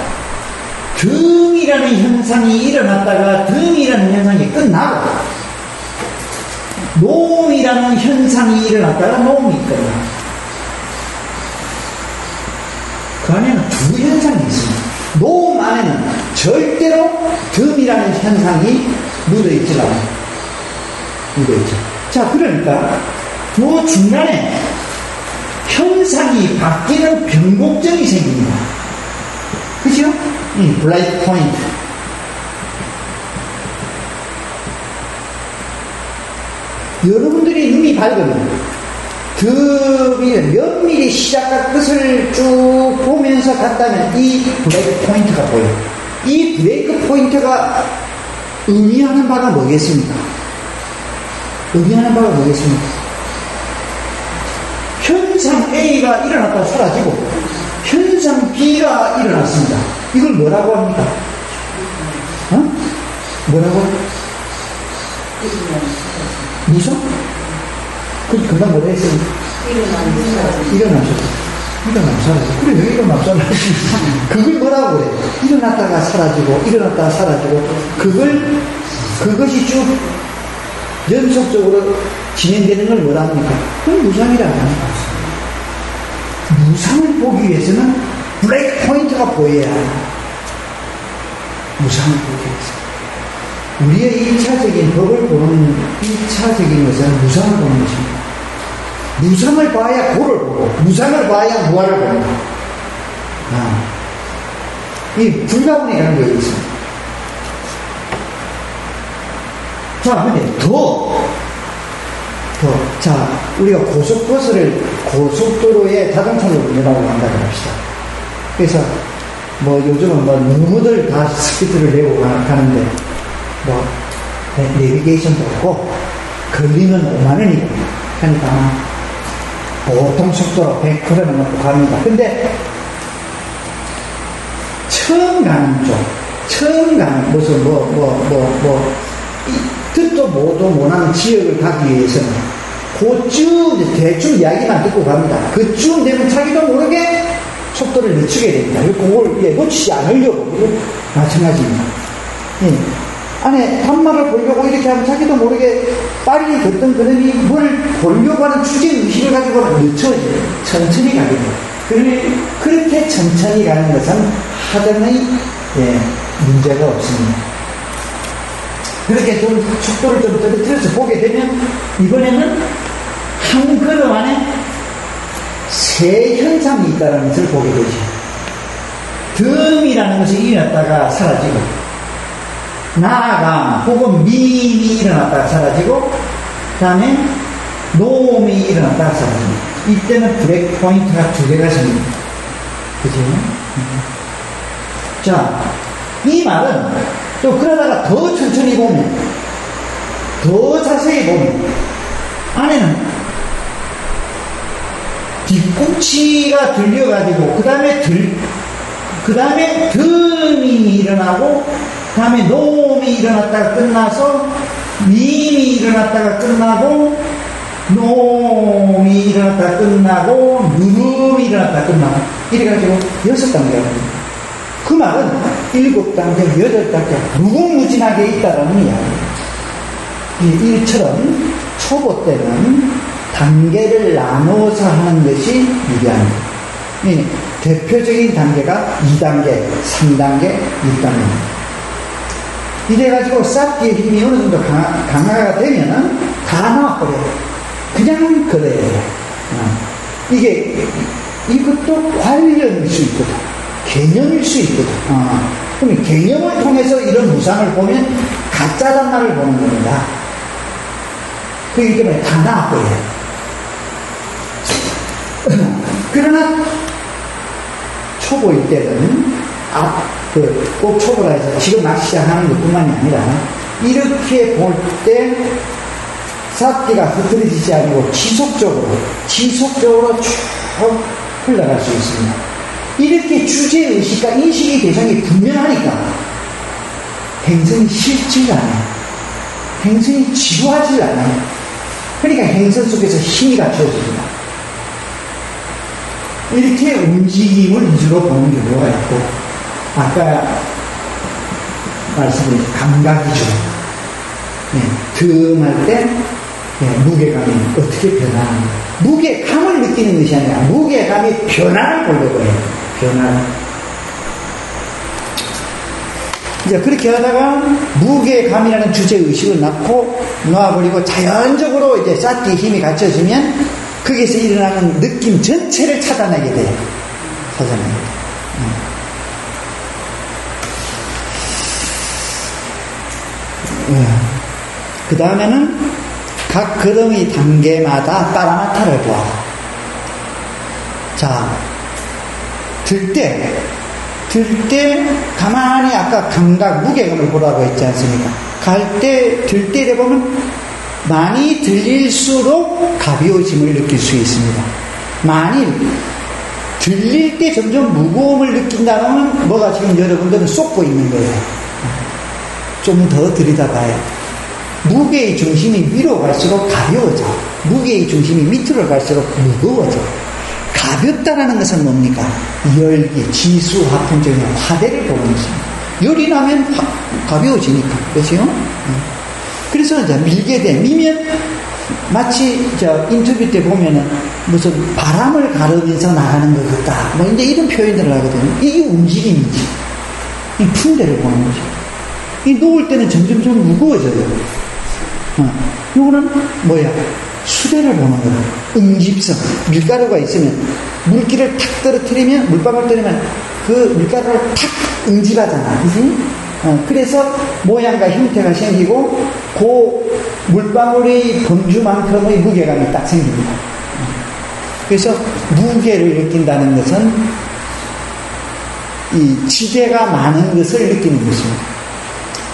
등이라는 현상이 일어났다가 등이라는 현상이 끝나고, 노음이라는 현상이 일어났다가 노음이 끝나. 그 안에는 두 현상이 있습니다. 노음 안에는 절대로 듬이라는 현상이 묻어있지 않아요. 묻어있죠. 자, 그러니까 그 중간에 현상이 바뀌는 변곡점이 생깁니다. 그죠? 블라이트 포인트. 여러분들이 눈이 밝으면 몇 미리 시작과 끝을 쭉 보면서 갔다면 이 브레이크 포인트가 보여요. 이 브레이크 포인트가 의미하는 바가 뭐겠습니까? 의미하는 바가 뭐겠습니까? 현상 A가 일어났다가 사라지고 현상 B가 일어났습니다. 이걸 뭐라고 합니까? 뭐라고? 무슨? 금방 뭐라 했습니까? 일어나면 사라지고. 그래, 왜 일어나면 사라지고. 그걸 뭐라고 그래? 일어났다가 사라지고, 일어났다가 사라지고, 그것이 쭉 연속적으로 진행되는 걸 뭐라 합니까? 그건 무상이라고 합니다. 무상을 보기 위해서는 브레이크 포인트가 보여야 합니다. 무상을 보기 위해서. 우리의 1차적인 법을 보는 1차적인 것은 무상을 보는 것입니다. 무상을 봐야 고를 보고, 무상을 봐야 무아를 본다. 이 불가분에 관계가 있습니다. 자, 근데 자, 우리가 고속도로에 자동차로 운전하고 간다고 합시다. 그래서, 요즘은 너무들 다 스피드를 내고 가는데, 내비게이션도 없고, 걸리면 5만원이고, 하니까, 보통 속도로 100km 넘고 갑니다. 근데, 처음 가는 무슨, 듣도 모도 못하는 지역을 가기 위해서는, 그쯤 대충 이야기만 듣고 갑니다. 그쯤 되면 자기도 모르게 속도를 늦추게 됩니다. 그걸 놓치지 않으려고. 마찬가지입니다. 안에 단말을 보려고 이렇게 하면 자기도 모르게 빨리 걷던 그놈이 뭘 보려고 하는 주제의식을 가지고는 늦춰져요. 천천히 가게 돼요. 그렇게 천천히 가는 것은 하등의 문제가 없습니다. 그렇게 좀 속도를 좀 떨어뜨려서 보게 되면 이번에는 한 걸음 안에 새 현상이 있다는 것을 보게 되죠. 덤이라는 것이 일어났다가 사라지고, 나아감 혹은 미임이 일어났다가 사라지고, 그 다음에 노음이 일어났다가 사라집니다. 이때는 브레이크 포인트가 두 개가 생깁니다. 그죠? 자, 이 말은 또 그러다가 더 천천히 보면, 더 자세히 보면, 안에는 뒤꿈치가 들려가지고, 그 다음에 덤이 일어나고, 그 다음에 노음이 일어났다가 끝나서, 미임이 일어났다가 끝나고, 노음이 일어났다가 끝나고, 누름이 일어났다가 끝나고, 이래가지고 6단계가 됩니다. 그 말은 7단계, 8단계, 무궁무진하게 있다라는 이야기예요. 이처럼 초보 때는 단계를 나눠서 하는 것이 유리합니다. 대표적인 단계가 2단계, 3단계, 6단계입니다. 이래가지고 쌓기의 힘이 어느 정도 강화가 되면은 다 나와버려요. 그냥 그래요. 이것도 관련일 수 있거든. 개념일 수 있거든. 그럼 개념을 통해서 이런 무상을 보면 가짜란 말을 보는 겁니다. 그렇기 때문에 다 나와버려요. 그러나 초보일 때는 꼭 초보라 해서 지금 막 시작하는 것뿐만이 아니라 이렇게 볼 때 쌓기가 흐트러지지 않고 지속적으로 쭉 흘러갈 수 있습니다. 이렇게 주제의식과 인식의 대상이 분명하니까 행성이 싫지가 않아요. 행성이 지루하지 않아요. 그러니까 행성 속에서 힘이 갖춰집니다. 이렇게 움직임을 위주로 보는 경우가 있고, 아까 말씀드린 감각이죠. 덤할 때 무게감이 어떻게 변하는가. 무게감을 느끼는 것이 아니라 무게감의 변화를 보려고 해요. 변화를. 이제 그렇게 하다가 무게감이라는 주제의식을 놓아버리고 자연적으로 이제 쌓기에 힘이 갖춰지면 거기에서 일어나는 느낌 전체를 찾아내게 돼요. 찾아내게 돼요. 그 다음에는 각 걸음의 단계마다 빠라마타를 보아. 자, 들 때 가만히 아까 감각, 무게감을 보라고 했지 않습니까? 들 때 보면 많이 들릴수록 가벼워짐을 느낄 수 있습니다. 많이 들릴 때 점점 무거움을 느낀다면 뭐가 지금 여러분들은 쏟고 있는 거예요. 좀 더 들여다봐요. 무게의 중심이 위로 갈수록 가벼워져. 무게의 중심이 밑으로 갈수록 무거워져. 가볍다라는 것은 뭡니까? 열기, 지수, 하풍적인 화대를 보는 것입니다. 열이 나면 가벼워지니까. 그렇죠? 그래서 이제 밀게 돼. 미면 마치 인터뷰 때 보면은 무슨 바람을 가르면서 나가는 것 같다. 뭐 이제 이런 표현들을 하거든요. 이게 움직임이지. 이 풍대를 보는 거죠. 이 놓을 때는 점점 무거워져요. 요거는 뭐야? 수대를 보는 거야. 응집성. 밀가루가 있으면 물기를 탁 떨어뜨리면, 물방울 떨어뜨리면 그 밀가루를 탁 응집하잖아. 그지? 그래서 모양과 형태가 생기고 그 물방울의 범주만큼의 무게감이 딱 생깁니다. 그래서 무게를 느낀다는 것은 이 지대가 많은 것을 느끼는 것입니다.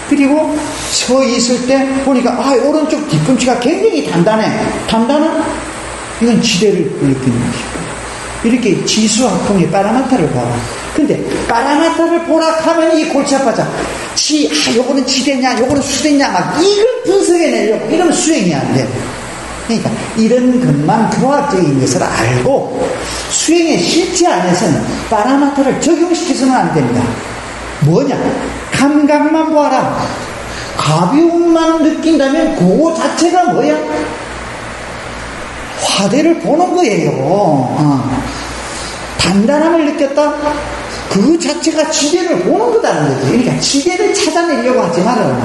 그리고 서 있을 때 보니까 오른쪽 뒤꿈치가 굉장히 단단해. 이건 지대를 느끼는 것이고, 이렇게 지수학풍의 빠라마타를 봐라. 근데 빠라마타를 보라 하면 이 골치 아파져. 요거는 지대냐 요거는 수대냐 막 이걸 분석해내려고 이러면 수행이 안 돼. 그러니까 이런 것만 교학적인 것을 알고 수행의 실제 안에서는 빠라마타를 적용시켜서는 안 됩니다. 뭐냐? 감각만 보아라. 가벼움만 느낀다면 그거 자체가 뭐야? 화대를 보는 거예요. 단단함을 느꼈다? 그 자체가 지대를 보는 거다는 거지. 그러니까 지대를 찾아내려고 하지 말아라.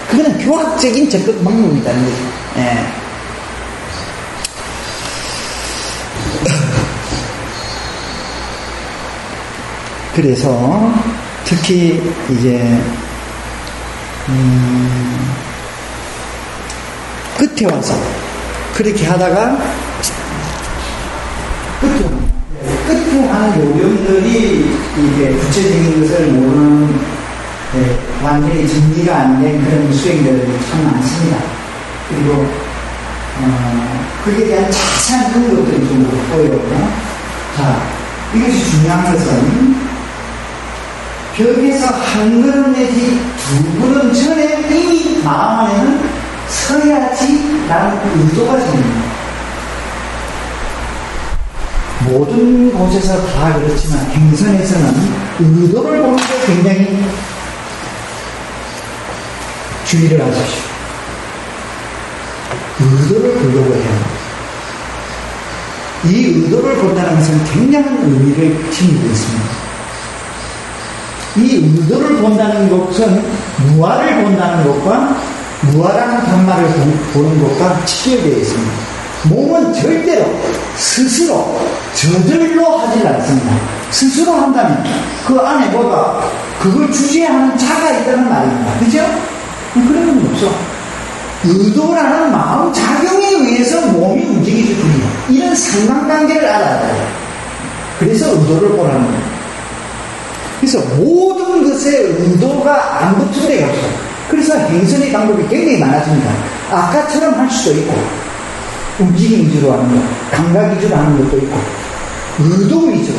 그거는 교학적인 접근 방법이라는 거죠. 예. 그래서 특히 이제 끝에 와서 그렇게 하다가 끝에 하는 요령들이 이게 구체적인 것을 모르는 완전히 정리가 안 된 그런 수행들이 참 많습니다. 그리고 그에 대한 자세한 그런 것들이 좀 보여요. 자, 이것이 중요한 것은 벽에서 한 걸음 내지 두 걸음 전에 이미 마음 안에는 서야지 라는 의도가 생깁니다. 모든 곳에서 다 그렇지만 행선에서는 의도를 보는 게 굉장히 주의를 하십시오. 의도를 보려고 해요. 이 의도를 본다는 것은 굉장한 의미를 지니고 있습니다. 이 의도를 본다는 것은 무아를 본다는 것과 무아라는 단말을 보는 것과 직결되어 있습니다. 몸은 절대로 스스로 저절로 하지 않습니다. 스스로 한다면 그 안에 뭐가 그걸 주재하는 자가 있다는 말입니다. 그죠? 그런 건 없어. 의도라는 마음 작용에 의해서 몸이 움직이게 됩니다. 이런 상관관계를 알아야 돼요. 그래서 의도를 보라는 거예요. 그래서 모든 것에 의도가 안 붙은 데가 없어요. 그래서 행선의 방법이 굉장히 많아집니다. 아까처럼 할 수도 있고, 움직임 위주로 하는 것, 감각 위주로 하는 것도 있고, 의도 위주로,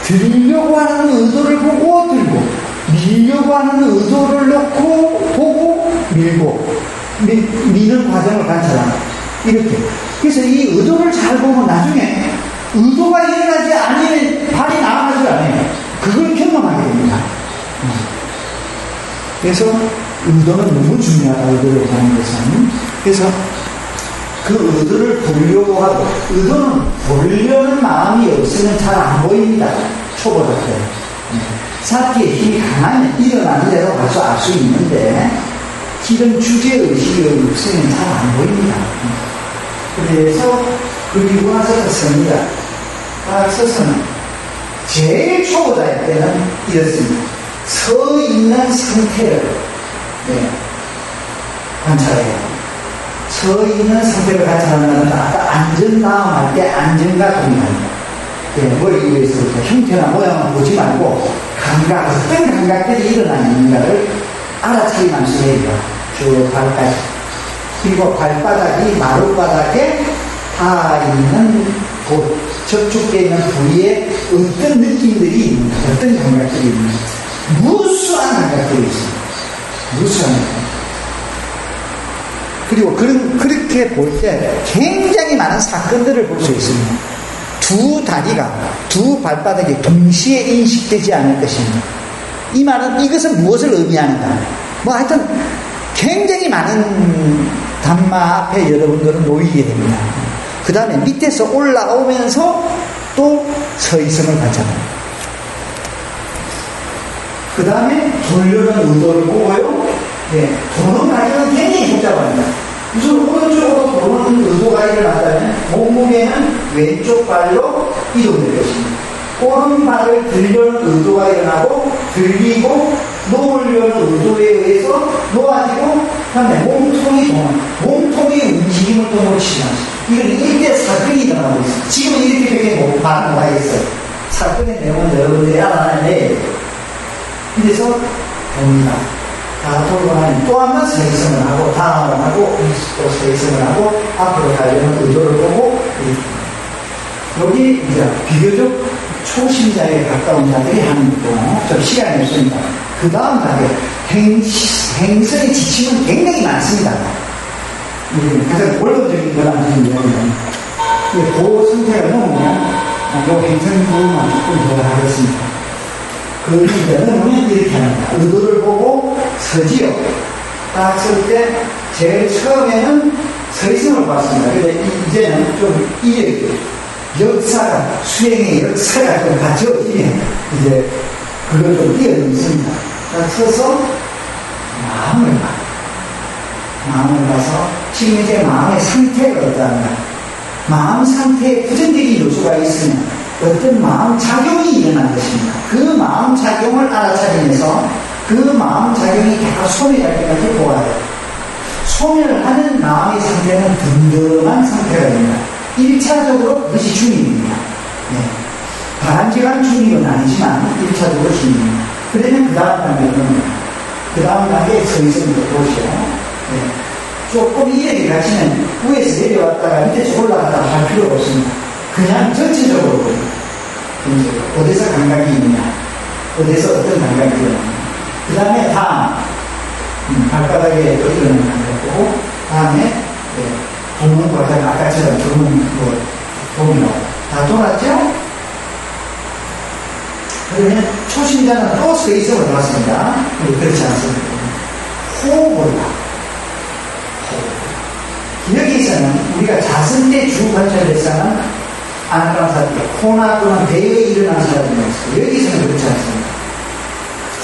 들려고 하는 의도를 보고 들고, 밀려고 하는 의도를 놓고 보고 밀고, 미는 과정을 관찰하는 이렇게. 그래서 이 의도를 잘 보면 나중에 의도가 일어나지 않으면 발이 나아가지 않아요. 그걸 경험하게 됩니다. 그래서 의도는 너무 중요하다. 의도를 보는 것은. 그래서 그 의도를 보려고 하고, 의도는 보려는 마음이 없으면 잘 안 보입니다. 초보할 때. 사티의 힘이 강하면 일어나는 대로 가서 알 수 있는데, 이런 주제의식이 없으면 잘 안 보입니다. 그래서, 그리고 나서 섭니다. 딱 서서는, 제일 초보자일 때는 이렇습니다. 서 있는 상태를, 관찰해요. 서 있는 상태를 관찰하는 건 아까 안전다움 할 때 안전과 동의합니다. 머리 위에서부터 형태나 모양을 보지 말고 감각, 어떤 감각들이 일어나 있는가를 알아차리면서 해요. 쭉 발까지. 그리고 발바닥이 마룻바닥에 닿아있는 곳, 접촉되어 있는 부위에 어떤 느낌들이 있는가, 어떤 감각들이 있는가. 무수한 감각들이 있습니다. 무수한 감각. 그리고 그렇게 볼 때 굉장히 많은 사건들을 볼 수 있습니다. 두 다리가, 두 발바닥이 동시에 인식되지 않을 것입니다. 이 말은 이것은 무엇을 의미하는가? 뭐 하여튼 굉장히 많은 담마 앞에 여러분들은 놓이게 됩니다. 그 다음에 밑에서 올라오면서 또 서있음을 관찰합니다. 그 다음에 돌려는 의도를 보고요. 도는 과정은 굉장히 복잡합니다. 우선 오른쪽으로 도는 의도가 일어났다면 몸무게는 왼쪽 발로 이동될 것입니다. 오른발을 들려는 의도가 일어나고 들리고 놓으려는 의도에 의해서 놓아지고 그다음에 몸통이 움직임을 또 놓치지 않습니다. 이건 일대 사건이 일어나고 있습니다. 지금 이렇게 되게 말은 와 있어요. 사건의 내용은 여러분들이 알아야 돼요. 그래서 봅니다. 다 돌고 나면 또 한 번 서있음을 하고 다음을 하고 또 서있음을 하고 앞으로 가려는 의도를 보고 여기 이제 비교적 초심자에 가까운 자들이 하는 거 좀 시간이 없습니다. 그 다음 단계 행선의 지침은 굉장히 많습니다. 가장 원론적인 거라는 이야기는 그 상태가 넘으면 이 행선 부분만 조금 더 하겠습니다. 그런데 넘으면 이렇게 합니다. 의도를 보고 서지요. 딱 설 때 제일 처음에는 서있음을 봤습니다. 근데 이제는 좀 역사가, 수행의 역사가 좀 갖춰지면 이제 그걸 좀 뛰어넘습니다. 딱 서서 마음을 봐서 지금 이제 마음의 상태가 어떠한가. 마음 상태에 부정적인 요소가 있으면 어떤 마음 작용이 일어난 것입니다. 그 마음 작용을 알아차리면서 그 마음 작용이 다 소멸할 때까지 보아야 해요. 소멸하는 마음의 상태는 든든한 상태가 됩니다. 1차적으로 그것이 중립입니다. 바람직한 중립은 아니지만 1차적으로 중립입니다. 그러면 그 다음 단계는 그 다음 단계에 서있음을 보시오. 조금 이렇게 가시면 위에서 내려왔다가 밑에서 올라갔다가 할 필요가 없습니다. 그냥 전체적으로 봅니다. 어디서 감각이 있느냐, 어디서 어떤 감각이 있느냐. 그 다음에 다음, 발바닥에 일어나는 감각 보고, 다음에 도문 과정, 아까처럼 도문, 도미노 다 돌았죠? 그러면 초심자는 또 서있음을 봤습니다. 그렇지 않습니다. 호흡을 봐. 여기서는 우리가 자선 때 주 관찰 대상은 아나라사티, 코나 또는 배에 일어난 사람이 있어요. 여기서는 그렇지 않습니다.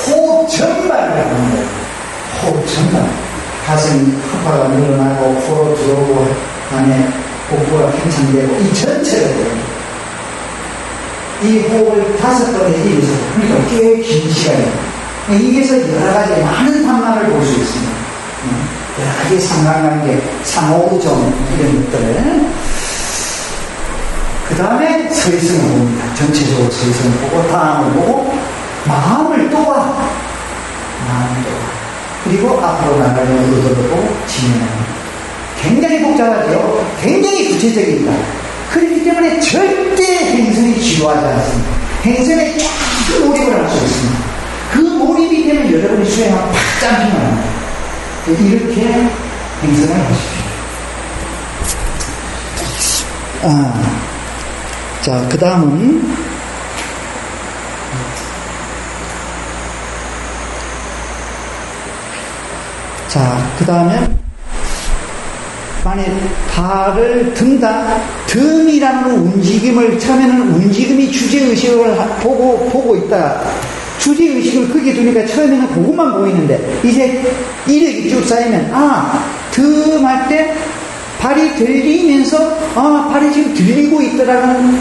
호흡 전반을 하는 거예요. 호흡 전반. 가슴이 허파가 늘어나고 코로 들어오고 안에 복부가 팽창되고 이 전체를 보여요. 이 호흡을 5번에 이어서 그러니까 꽤 긴 시간이에요. 여기서 여러 가지 많은 판만을 볼 수 있습니다. 여러 가지 상관관계, 상호우정 이런 것들을 그 다음에 서있음을 봅니다. 전체적으로 서있음을 보고 다음을 보고 마음을 또 봐. 그리고 앞으로 나가는 의도를 보고 진행합니다. 굉장히 복잡하죠. 굉장히 구체적입니다. 그렇기 때문에 절대 행선이 지루하지 않습니다. 행선에 쫙 몰입을 할 수 있습니다. 그 몰입이 되면 여러분이 수행하면 팍 짬핑을 합니다. 이렇게 행선을 하십시오. 자, 그 다음은 그 다음에 만약 발을 든다, 등이라는 움직임을 처음에는 움직임이 주제의식을 보고 있다. 주제의식을 거기에 두니까 처음에는 그것만 보이는데, 이제 이력이 쭉 쌓이면, 듬할 때 발이 들리면서, 발이 지금 들리고 있더라는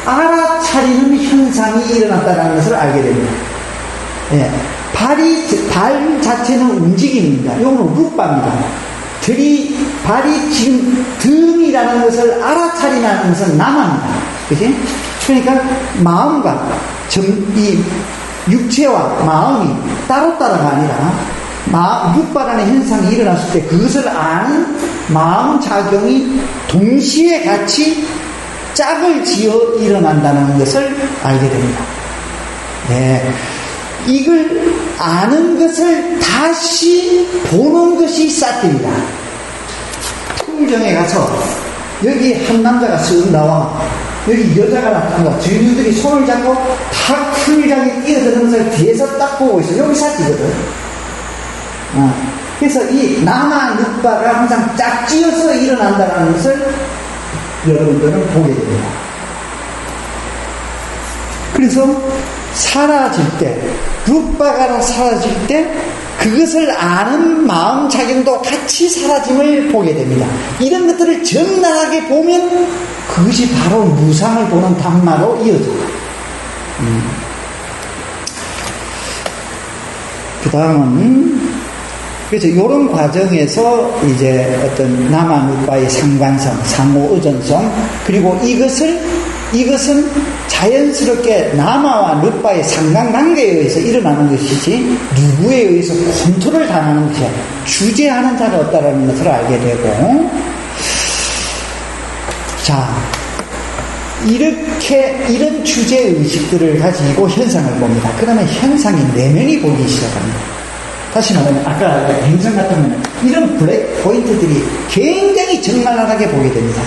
알아차리는 현상이 일어났다는 것을 알게 됩니다. 예. 발 자체는 움직임입니다. 이거는 룻바입니다. 발이 지금 듬이라는 것을 알아차리는 것은 남합니다. 그치? 그러니까 마음과 이 육체와 마음이 따로따로가 아니라 룻바라는 현상이 일어났을 때 그것을 아는 마음작용이 동시에 같이 짝을 지어 일어난다는 것을 알게 됩니다. 네. 이걸 아는 것을 다시 보는 것이 사티입니다. 풍경에 가서 여기 한 남자가 쓱 나와, 여기 여자가 나타난다. 주인들이 손을 잡고 탁 풍경에 뛰어드는 것을 뒤에서 딱 보고 있어. 여기 사티거든. 그래서 이 남아 룻바가 항상 짝지어서 일어난다는 것을 여러분들은 보게 됩니다. 그래서 사라질 때, 룻바가 사라질 때 그것을 아는 마음작용도 같이 사라짐을 보게 됩니다. 이런 것들을 적나라하게 보면 그것이 바로 무상을 보는 단마로 이어져요. 그 다음은 그래서 이런 과정에서 이제 어떤 남아 룻바의 상관성, 상호 의존성, 그리고 이것은 자연스럽게 남아와 룻바의 상관관계에 의해서 일어나는 것이지 누구에 의해서 컨트롤 당하는 것이 아니라 주재하는 자가 없다는 것을 알게 되고, 자, 이런 주제의식들을 가지고 현상을 봅니다. 그러면 현상이 내면이 보기 시작합니다. 다시 말하면 아까 행성 같으면 이런 블랙 포인트들이 굉장히 적나라하게 보게 됩니다.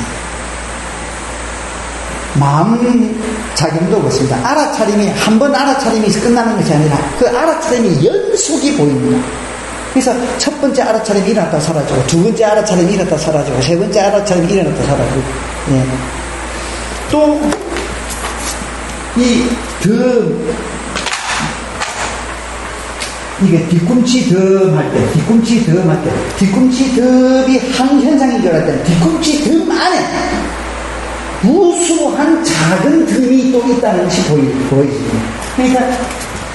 마음작용도 그렇습니다. 알아차림이 한 번 알아차림이 끝나는 것이 아니라 그 알아차림이 연속이 보입니다. 그래서 첫 번째 알아차림이 일어났다 사라지고, 두 번째 알아차림이 일어났다 사라지고, 세 번째 알아차림이 일어났다 사라지고, 예. 또 이 이게 뒤꿈치 덤할 때, 뒤꿈치 덤이 한 현상인 줄 알았더니 뒤꿈치 덤 안에 무수한 작은 덤이 또 있다는 것이 보이십니다. 그러니까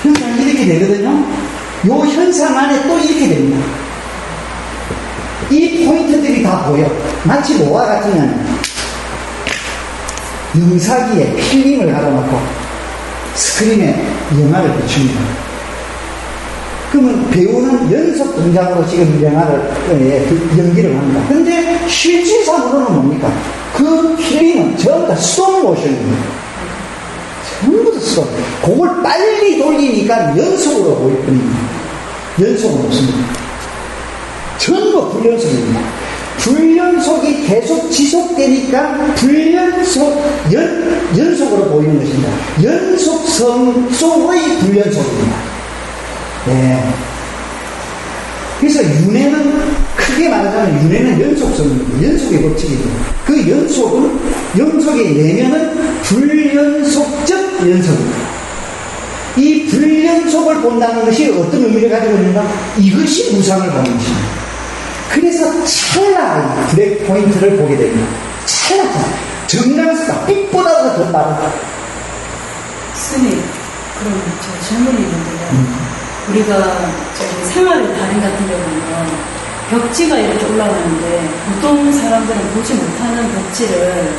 현상이 이렇게 되거든요. 이 현상 안에 또 이렇게 됩니다. 이 포인트들이 다 보여. 마치 뭐와 같으면 영사기에 필름을 갈아놓고 스크린에 영화를 비춥니다. 그러면 배우는 연속 동작으로 지금 연기를 합니다. 근데 실질상으로는 뭡니까? 그 필름은 전부 다 스톱 모션입니다. 전부 다 스톱. 그걸 빨리 돌리니까 연속으로 보일 뿐입니다. 연속은 없습니다. 전부 불연속입니다. 불연속이 계속 지속되니까 연속으로 보이는 것입니다. 연속성 속의 불연속입니다. 네. 그래서 윤회는 크게 말하자면 윤회는 연속성입니다. 연속의 법칙이죠. 그 연속의 내면은 불연속적 연속입니다. 이 불연속을 본다는 것이 어떤 의미를 가지고 있는가? 이것이 무상을 보는 것입니다. 그래서 찰나 브레이크 포인트를 보게 됩니다. 찰나 정강수가 빛보다도 더 빠르다. 스님, 그럼 저 질문이 있는데요. 우리가 생활의 달인 같은 경우는 벽지가 이렇게 올라오는데 보통 사람들은 보지 못하는 벽지를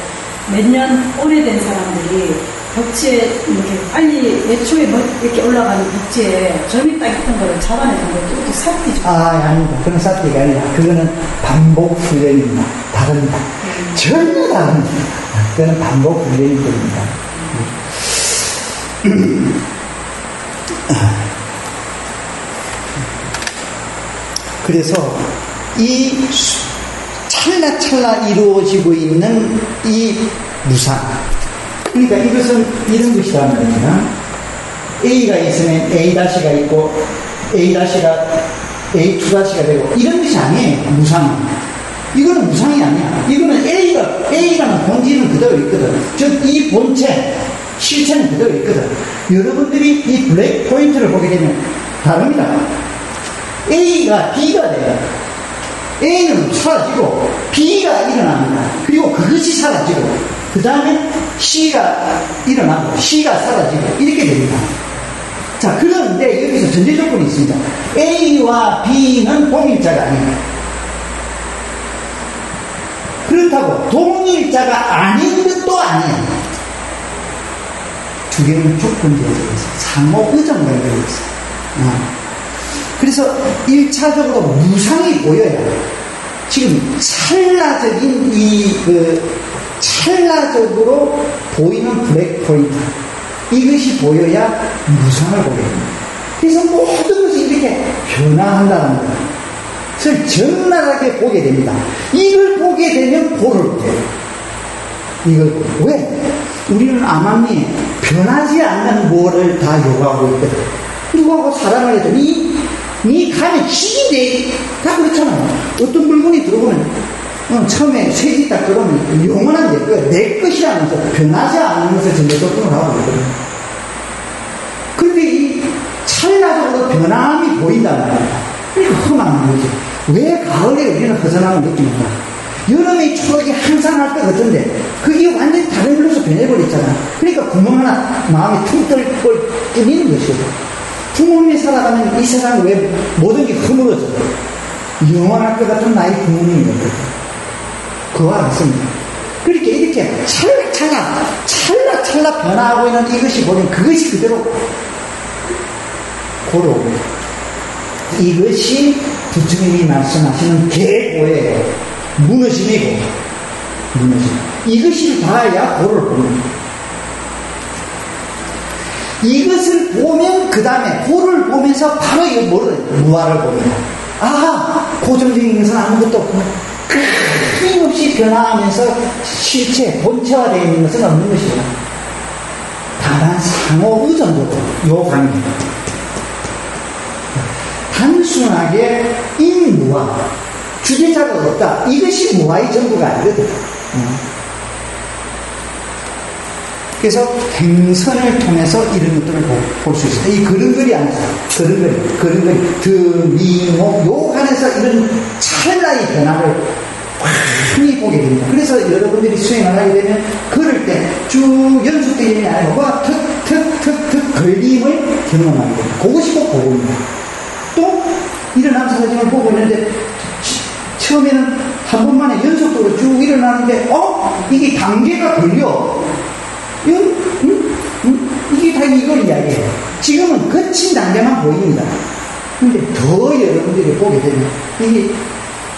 몇 년 오래된 사람들이 벽지에 이렇게 빨리 애초에 이렇게 올라가는 벽지에 점이 딱 있던 거를 잡아내는 것도 또 사띠죠. 아닙니다. 그건 사띠가 아니라 그거는 반복 훈련입니다. 다릅니다. 전혀 다릅니다. 그거는 반복 훈련입니다. 그래서 이 찰나찰나 이루어지고 있는 이 무상, 그러니까 이것은 이런 것이라는 겁니다. A가 있으면 A-가 있고 A-가 A2-가 되고 이런 것이 아니에요. 무상은. 이거는 무상이 아니야. 이거는 A라는 본질은 그대로 있거든. 즉 이 본체, 실체는 그대로 있거든. 여러분들이 이 블랙 포인트를 보게 되면 다릅니다. A가 B가 돼요. A는 사라지고 B가 일어납니다. 그리고 그것이 사라지고 그 다음에 C가 일어나고 C가 사라지고 이렇게 됩니다. 자, 그런데 여기서 전제 조건이 있습니다. A와 B는 동일자가 아닙니다. 그렇다고 동일자가 아닌 것도 아니에요. 두 개는 조건제에 있어요. 상호 의존관계에 있어요. 그래서 1차적으로 무상이 보여야 지금 찰나적인 찰나적으로 보이는 블랙 포인트 이것이 보여야 무상을 보게 됩니다. 그래서 모든 것이 이렇게 변화한다는 거예요. 그래서 적나라하게 보게 됩니다. 이걸 보게 되면 보를 돼요. 이걸 왜? 우리는 암암리에 변하지 않는 뭐를 다 요구하고 있거든. 누구하고 사랑을 해도 니 가면 힘이 돼. 다 그렇잖아요. 어떤 물건이 들어오면 처음에 색이 딱 들어오면 영원한 내 거야. 내 것이라면서 변하지 않는 것을 전제조건을 하고 있거든요. 그런데 이 찰나적으로 변함이 보인다는 거야. 그러니까 험한 거지. 왜 가을에 우리는 허전함을 느낍니까? 여름에 초록이 항상 할 것 같은데 그게 완전히 다른 걸로서 변해버렸잖아. 그러니까 구멍 하나 마음이 퉁 뚫리는 것이거든. 부모님이 살아가면 이 세상 왜 모든 게 흐물어져. 영원할 것 같은 나의 부모님인 거거든. 그와 같습니다. 그렇게 이렇게 찰나 변화하고 있는 이것이 보면 그것이 그대로 고로 이것이 부처님이 말씀하시는 계보예요. 무너짐이고 무너짐. 이것이 닿아야 고를 봅니다. 이것을 보면 그 다음에 고를 보면서 바로 이거 뭐를 무아를 봅니다. 고정적인 것은 아무것도 없고 끊임없이 변화하면서 실체 본체화되어 있는 것은 없는 것이고 다만 상호 의존도 요 관계. 단순하게 인무아 주제자가 없다. 이것이 무아의 전부가 아니거든. 그래서 행선을 통해서 이런 것들을 볼 수 있습니다. 이 그런거리 안에서 그런거리 드미목 요 안에서 이런 찰나의 변화를 많이 보게 됩니다. 그래서 여러분들이 수행을 하게 되면 걸을 때 쭉 연속되는 게 아니고 뭐가 툭툭툭툭 걸림을 경험하게 됩니다. 그것이 꼭 보고입니다. 또 일어난 사진을 보고 있는데 처음에는 한 번만에 연속적으로 쭉 일어나는데 이게 단계가 걸려. 이게 다 이걸 이야기해요. 지금은 거친 단계만 보입니다. 근데 더 여러분들이 보게 되면 이게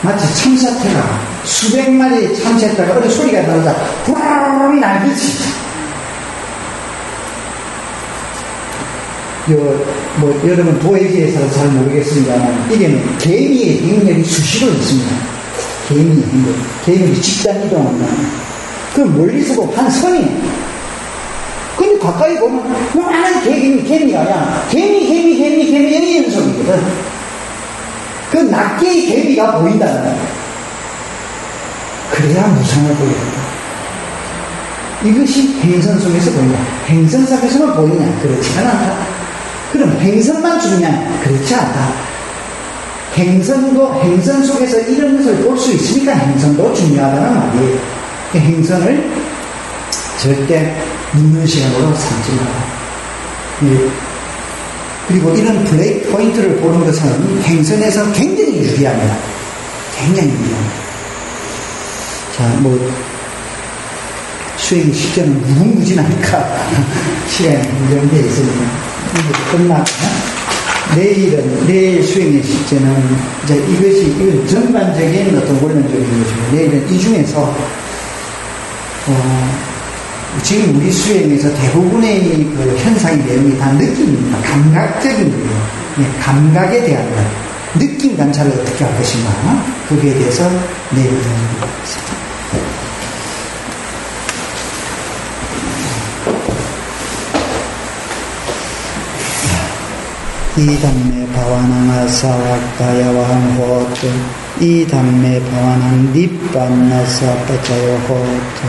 마치 참새가 수백 마리 참새다가 어느 소리가 나자 부르르 날듯이 여러분 도예지에서 잘 모르겠습니다만 이게는 개미의 능력이 수시로 있습니다. 개미의 능력. 개미의 집단 이동한다. 그럼 멀리서 보면 한 선이 근데 가까이 보면 많은 개미가 아니야. 개미 연속이거든. 그 낱개의 개미가 보인다는 거야. 그래야 무상을 보게 된다. 이것이 행선 속에서 보인다. 행선 속에서만 보이냐? 그렇지는 않다. 그럼 행선만 중요하냐? 그렇지 않다. 행선 속에서 이런 것을 볼 수 있으니까 행선도 중요하다는 말이에요. 행선을 절대 묻는 시간으로 삼지 마라. 그리고 이런 블랙 포인트를 보는 것은 행선에서 굉장히 유리합니다. 굉장히 유리합니다. 자, 수행 시점은 무궁무진하니까 시간이 한정되어 있으니까 이제 끝나고 내일 수행의 시점은 이제 이건 전반적인 어떤 원론적인 것이고 내일은 이 중에서 지금 우리 수행에서 대부분의 그 현상의 내용이 다 느낌입니다. 감각적인 거예요. 감각에 대한 것. 느낌 관찰을 어떻게 할 것인가. 거기에 대해서 내일 하겠습니다. 이담메 바와낭 아사와카야와한 호토 이담메 바와낭 닙반나사 빠자요 호토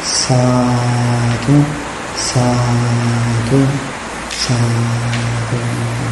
사두 사두, 사두.